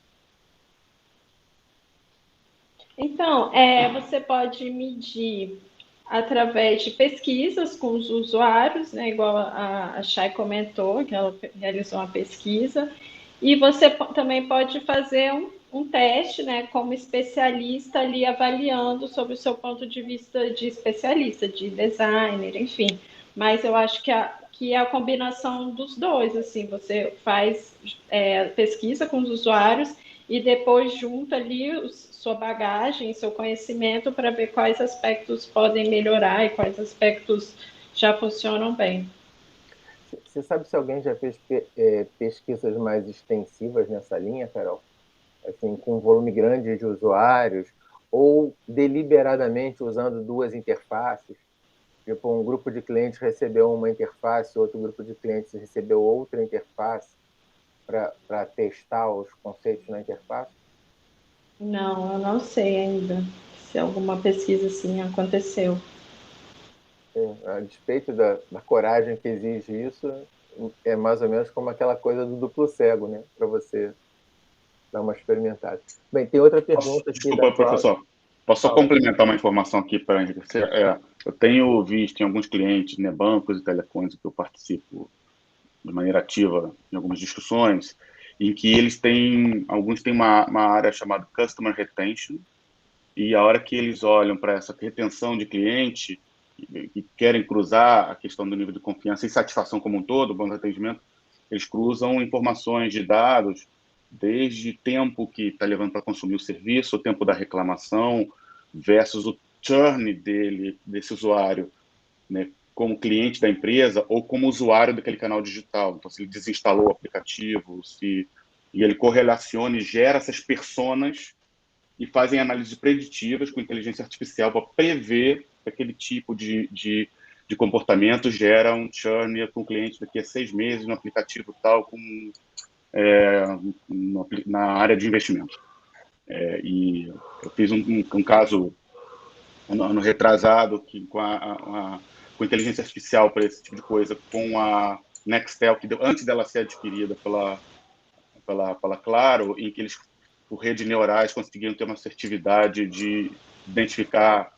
Então, você pode medir através de pesquisas com os usuários, né, igual a Chay comentou, que ela realizou uma pesquisa, e você também pode fazer um teste, né, como especialista ali avaliando sobre o seu ponto de vista de especialista, de designer, enfim. Mas eu acho que é a combinação dos dois, assim, você faz pesquisa com os usuários e depois junta ali sua bagagem, seu conhecimento para ver quais aspectos podem melhorar e quais aspectos já funcionam bem. Você sabe se alguém já fez pesquisas mais extensivas nessa linha, Carol? Assim, com um volume grande de usuários, ou deliberadamente usando duas interfaces? Tipo, um grupo de clientes recebeu uma interface, outro grupo de clientes recebeu outra interface para testar os conceitos na interface? Não, eu não sei ainda se alguma pesquisa assim aconteceu. A despeito da coragem que exige isso, é mais ou menos como aquela coisa do duplo cego, né? Para você dar uma experimentada. Bem, tem outra pergunta aqui Desculpa, da Cláudia. professor. Posso só complementar uma informação aqui para enriquecer? Eu tenho visto em alguns clientes, né, bancos e telefones que eu participo de maneira ativa em algumas discussões, em que alguns têm uma área chamada Customer Retention, e a hora que eles olham para essa retenção de cliente e querem cruzar a questão do nível de confiança e satisfação como um todo, bom atendimento, eles cruzam informações de dados desde tempo que está levando para consumir o serviço, o tempo da reclamação, versus o churn desse usuário, né, como cliente da empresa ou como usuário daquele canal digital. Então, se ele desinstalou o aplicativo, e ele correlaciona e gera essas personas e fazem análises preditivas com inteligência artificial para prever que aquele tipo de comportamento gera um churn com o cliente daqui a 6 meses no aplicativo tal, na área de investimento. E eu fiz um caso ano retrasado com inteligência artificial para esse tipo de coisa, com a Nextel, que antes dela ser adquirida pela Claro, em que eles, por redes neurais, conseguiram ter uma assertividade de identificar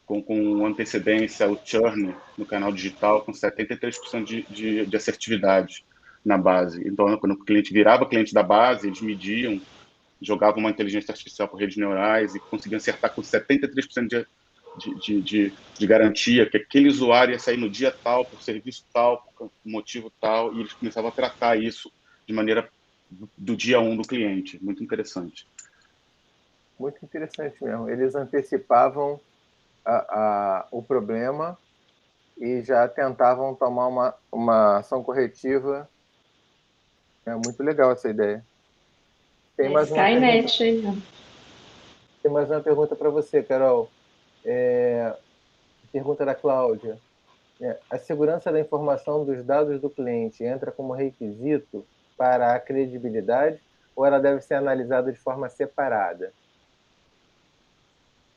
com antecedência o churn no canal digital com 73% de assertividade na base. Então, quando o cliente virava cliente da base, eles mediam, jogavam uma inteligência artificial por redes neurais e conseguiam acertar com 73% de garantia que aquele usuário ia sair no dia tal, por serviço tal, por motivo tal, e eles começavam a tratar isso de maneira do dia 1 do cliente. Muito interessante. Muito interessante mesmo. Eles antecipavam o problema e já tentavam tomar uma ação corretiva. É muito legal essa ideia. Tem mais uma Skynet aí, né? Tem mais uma pergunta para você, Carol. Pergunta da Cláudia. A segurança da informação dos dados do cliente entra como requisito para a credibilidade ou ela deve ser analisada de forma separada?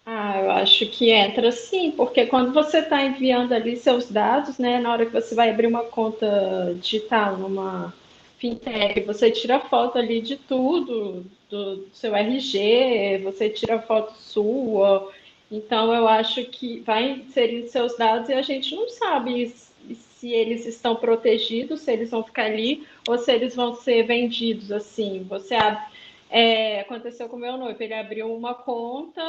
Eu acho que entra sim, porque quando você está enviando ali seus dados, né, na hora que você vai abrir uma conta digital numa fintech, você tira foto ali de tudo, do seu RG, você tira foto sua. Então, eu acho que vai inserir seus dados e a gente não sabe se eles estão protegidos, se eles vão ficar ali ou se eles vão ser vendidos assim. Você abre. Aconteceu com o meu noivo, ele abriu uma conta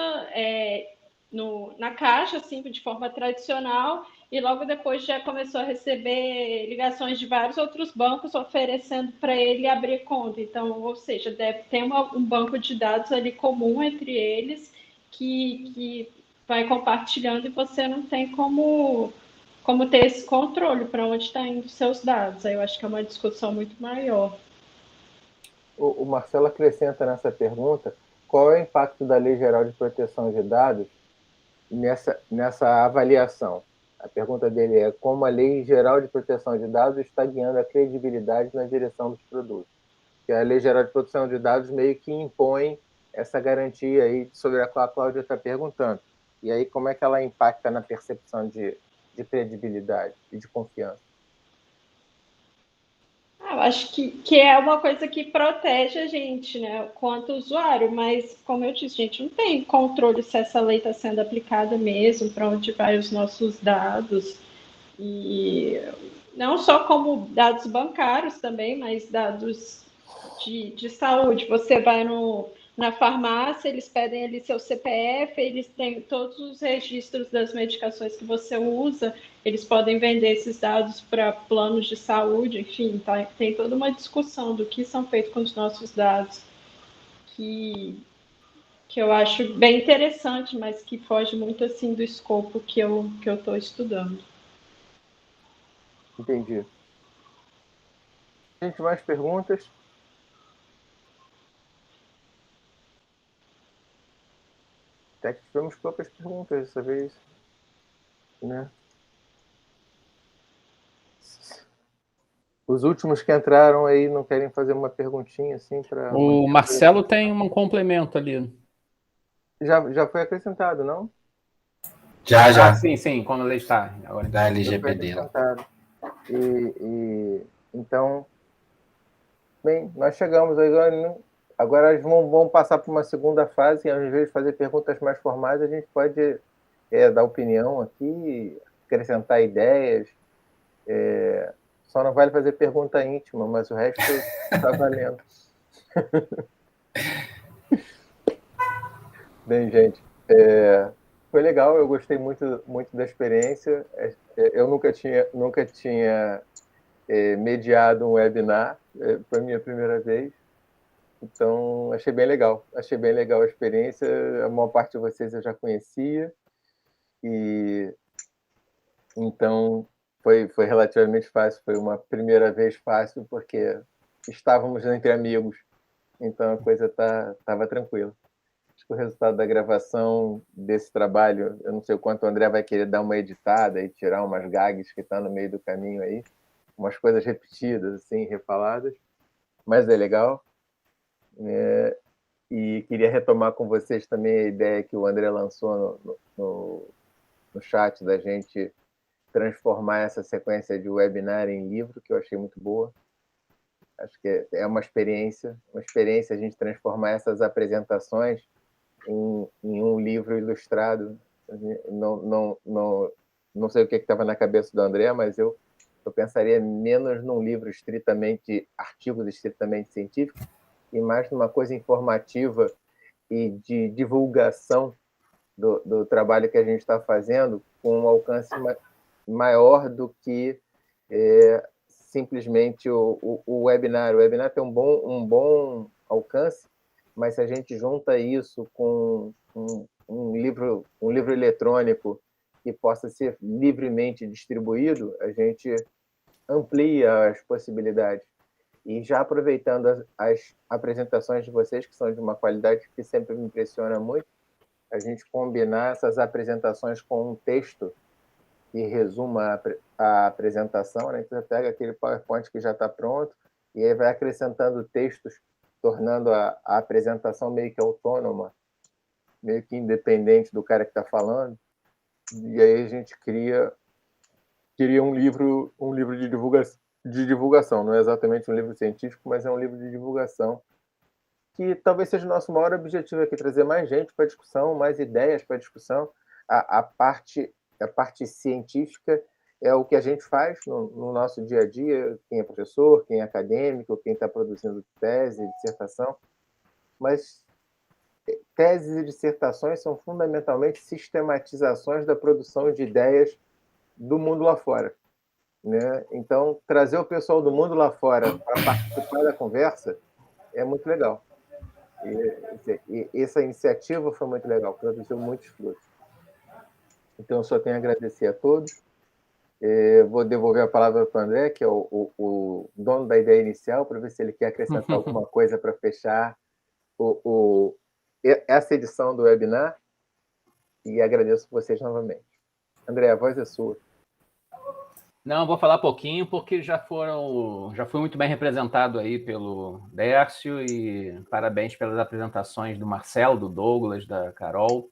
na Caixa, assim, de forma tradicional, e logo depois já começou a receber ligações de vários outros bancos oferecendo para ele abrir conta. Então, ou seja, deve ter um banco de dados ali comum entre eles que vai compartilhando e você não tem como ter esse controle para onde está indo os seus dados. Aí eu acho que é uma discussão muito maior. O Marcelo acrescenta nessa pergunta qual é o impacto da Lei Geral de Proteção de Dados nessa avaliação. A pergunta dele é como a Lei Geral de Proteção de Dados está guiando a credibilidade na direção dos produtos. Que a Lei Geral de Proteção de Dados meio que impõe essa garantia aí sobre a qual a Cláudia está perguntando. E aí como é que ela impacta na percepção de credibilidade e de confiança? Eu acho que é uma coisa que protege a gente, né, quanto usuário, mas, como eu disse, a gente não tem controle se essa lei está sendo aplicada mesmo, para onde vai os nossos dados, e não só como dados bancários também, mas dados de saúde. Você vai na farmácia, eles pedem ali seu CPF, eles têm todos os registros das medicações que você usa, eles podem vender esses dados para planos de saúde, enfim, tá? Tem toda uma discussão do que são feitos com os nossos dados, que eu acho bem interessante, mas que foge muito assim do escopo que eu estou estudando. Entendi. Gente, mais perguntas? Até que tivemos poucas perguntas dessa vez, né? Os últimos que entraram aí não querem fazer uma perguntinha assim para... O Marcelo tem um complemento ali. Já foi acrescentado, não? Já. Sim, quando ele está. Agora. Da LGPD. Então, bem, nós chegamos agora vamos passar para uma segunda fase, e ao invés de fazer perguntas mais formais, a gente pode dar opinião aqui, acrescentar ideias. Só não vale fazer pergunta íntima, mas o resto está valendo. Bem, gente, foi legal, eu gostei muito, muito da experiência. Eu nunca tinha mediado um webinar, foi a minha primeira vez. Então, achei bem legal a experiência. A maior parte de vocês eu já conhecia, e então foi relativamente fácil. Foi uma primeira vez fácil, porque estávamos entre amigos, então a coisa estava tranquila. Acho que o resultado da gravação desse trabalho, eu não sei o quanto o André vai querer dar uma editada e tirar umas gags que estão no meio do caminho aí, umas coisas repetidas, assim, refaladas, mas é legal. E queria retomar com vocês também a ideia que o André lançou no chat, da gente transformar essa sequência de webinar em livro, que eu achei muito boa. Acho que é uma experiência a gente transformar essas apresentações em um livro ilustrado. Não sei o que estava na cabeça do André, mas eu pensaria menos num livro artigos estritamente científicos, e mais numa coisa informativa e de divulgação do trabalho que a gente está fazendo, com um alcance maior do que simplesmente o webinar. O webinar tem um bom alcance, mas se a gente junta isso com um livro eletrônico que possa ser livremente distribuído, a gente amplia as possibilidades. E já aproveitando as apresentações de vocês, que são de uma qualidade que sempre me impressiona muito, a gente combinar essas apresentações com um texto que resuma a apresentação, né? Você pega aquele PowerPoint que já está pronto e aí vai acrescentando textos, tornando a apresentação meio que autônoma, meio que independente do cara que está falando. E aí a gente cria um livro de divulgação. Não é exatamente um livro científico, mas é um livro de divulgação, que talvez seja o nosso maior objetivo aqui, trazer mais gente para a discussão, mais ideias para a discussão. A parte científica é o que a gente faz no nosso dia a dia, quem é professor, quem é acadêmico, quem está produzindo tese, dissertação, mas teses e dissertações são fundamentalmente sistematizações da produção de ideias do mundo lá fora, né? Então, trazer o pessoal do mundo lá fora para participar da conversa é muito legal. E essa iniciativa foi muito legal, produziu muitos frutos. Então, eu só tenho a agradecer a todos. Vou devolver a palavra para o André, que é o dono da ideia inicial, para ver se ele quer acrescentar alguma coisa para fechar essa edição do webinar. E agradeço vocês novamente. André, a voz é sua. Não, vou falar pouquinho, porque já foi muito bem representado aí pelo Dércio, e parabéns pelas apresentações do Marcelo, do Douglas, da Carol.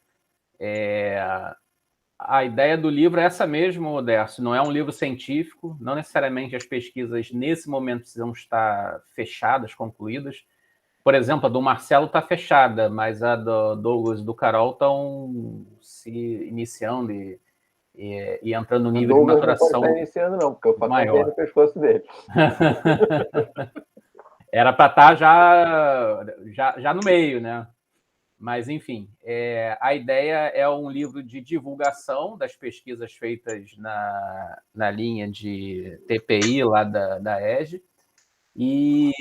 A ideia do livro é essa mesmo, Dércio, não é um livro científico, não necessariamente as pesquisas nesse momento precisam estar fechadas, concluídas. Por exemplo, a do Marcelo está fechada, mas a do Douglas e do Carol estão se iniciando e entrando no nível de maturação. Não está iniciando, não, porque eu faço no pescoço dele. Era para estar já no meio, né? Mas, enfim, a ideia é um livro de divulgação das pesquisas feitas na linha de TPI lá da EGE, e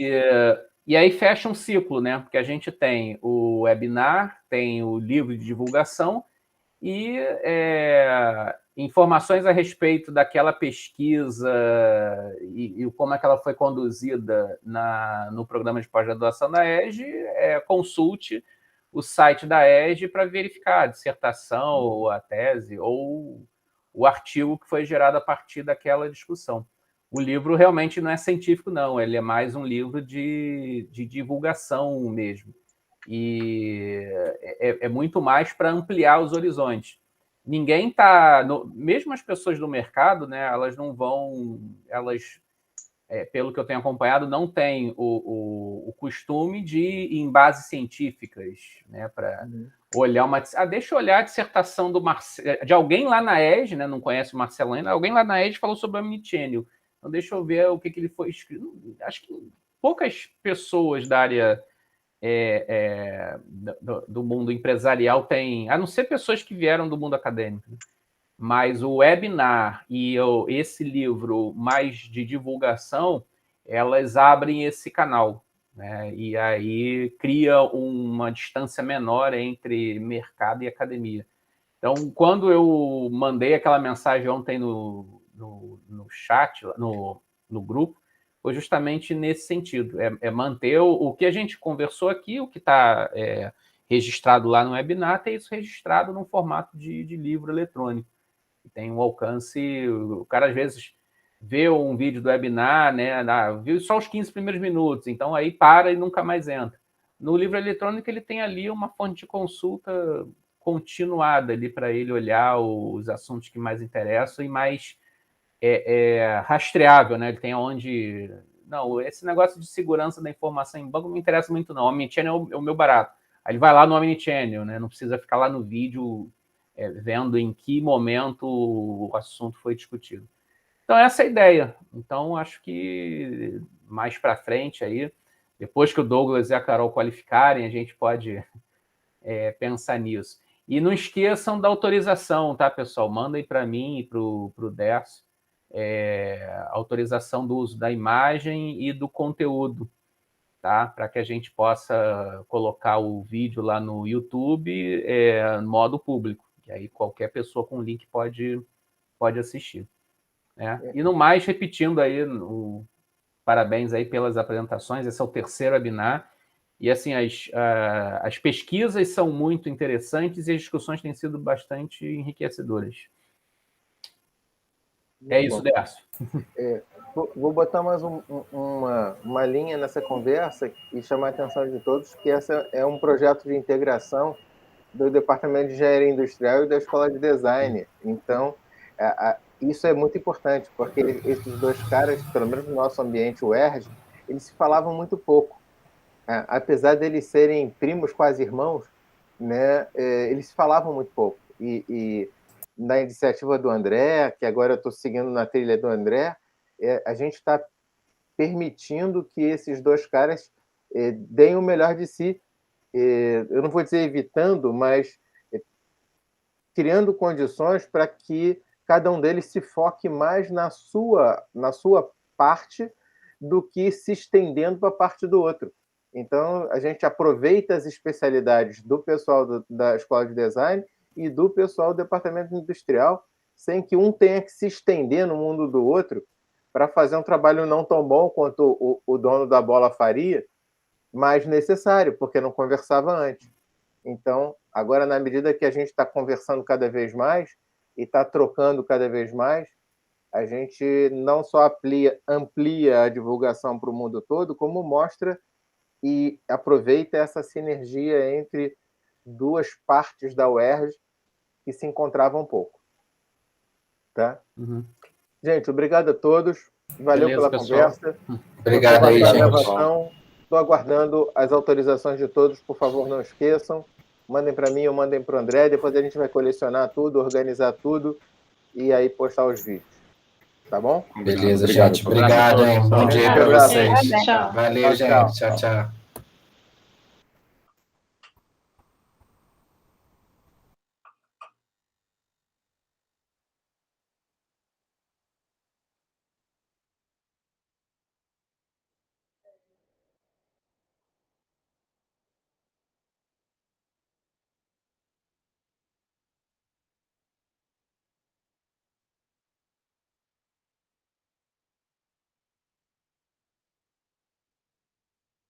aí fecha um ciclo, né? Porque a gente tem o webinar, tem o livro de divulgação e informações a respeito daquela pesquisa e como é que ela foi conduzida no programa de pós-graduação da EGE. Consulte o site da EGE para verificar a dissertação, ou a tese, ou o artigo que foi gerado a partir daquela discussão. O livro realmente não é científico, não. Ele é mais um livro de divulgação mesmo. E é muito mais para ampliar os horizontes. Ninguém está... Mesmo as pessoas do mercado, né, elas não vão... pelo que eu tenho acompanhado, não têm o costume de ir em bases científicas, né, para olhar uma... deixa eu olhar a dissertação de alguém lá na ESG, né, não conhece o Marcelo ainda, alguém lá na ESG falou sobre o omnichannel. Então, deixa eu ver o que ele foi escrito. Acho que poucas pessoas da área do mundo empresarial têm, a não ser pessoas que vieram do mundo acadêmico, né? Mas o webinar e esse livro mais de divulgação, elas abrem esse canal, né? E aí cria uma distância menor entre mercado e academia. Então, quando eu mandei aquela mensagem ontem no chat, no grupo, foi justamente nesse sentido, manter o que a gente conversou aqui, o que está registrado lá no webinar, ter isso registrado num formato de livro eletrônico. Tem um alcance, o cara às vezes vê um vídeo do webinar, né, viu só os 15 primeiros minutos, então aí para e nunca mais entra. No livro eletrônico ele tem ali uma fonte de consulta continuada ali para ele olhar os assuntos que mais interessam e mais rastreável, né? Ele tem onde... Não, esse negócio de segurança da informação em banco não me interessa muito não, o Omnichannel é o meu barato. Aí ele vai lá no Omnichannel, né? Não precisa ficar lá no vídeo vendo em que momento o assunto foi discutido. Então, essa é a ideia. Então, acho que mais para frente, aí, depois que o Douglas e a Carol qualificarem, a gente pode pensar nisso. E não esqueçam da autorização, tá, pessoal? Mandem para mim e para o Décio autorização do uso da imagem e do conteúdo, tá? Para que a gente possa colocar o vídeo lá no YouTube no modo público. E aí qualquer pessoa com link pode assistir, né? E no mais, repetindo aí, parabéns aí pelas apresentações, esse é o terceiro webinar, e assim, as pesquisas são muito interessantes e as discussões têm sido bastante enriquecedoras. Isso, Décio. Vou botar mais uma linha nessa conversa e chamar a atenção de todos, que essa é um projeto de integração do Departamento de Engenharia Industrial e da Escola de Design. Então, isso é muito importante, porque esses dois caras, pelo menos no nosso ambiente, o ERJ, eles se falavam muito pouco. Apesar de eles serem primos, quase irmãos, né, eles se falavam muito pouco. E na iniciativa do André, que agora eu estou seguindo na trilha do André, a gente está permitindo que esses dois caras deem o melhor de si. Eu não vou dizer evitando, mas criando condições para que cada um deles se foque mais na sua parte do que se estendendo para a parte do outro. Então, a gente aproveita as especialidades do pessoal da Escola de Design e do pessoal do Departamento Industrial, sem que um tenha que se estender no mundo do outro para fazer um trabalho não tão bom quanto o dono da bola faria, mas necessário, porque não conversava antes. Então, agora, na medida que a gente está conversando cada vez mais e está trocando cada vez mais, a gente não só amplia a divulgação para o mundo todo, como mostra e aproveita essa sinergia entre duas partes da UERJ que se encontravam um pouco. Tá? Uhum. Gente, obrigado a todos. Valeu pela conversa. Obrigado aí, gente. Estou aguardando as autorizações de todos. Por favor, não esqueçam. Mandem para mim ou mandem para o André. Depois a gente vai colecionar tudo, organizar tudo e aí postar os vídeos. Tá bom? Beleza, gente. Obrigado, hein? Bom dia para vocês. Valeu, gente. Tchau, tchau.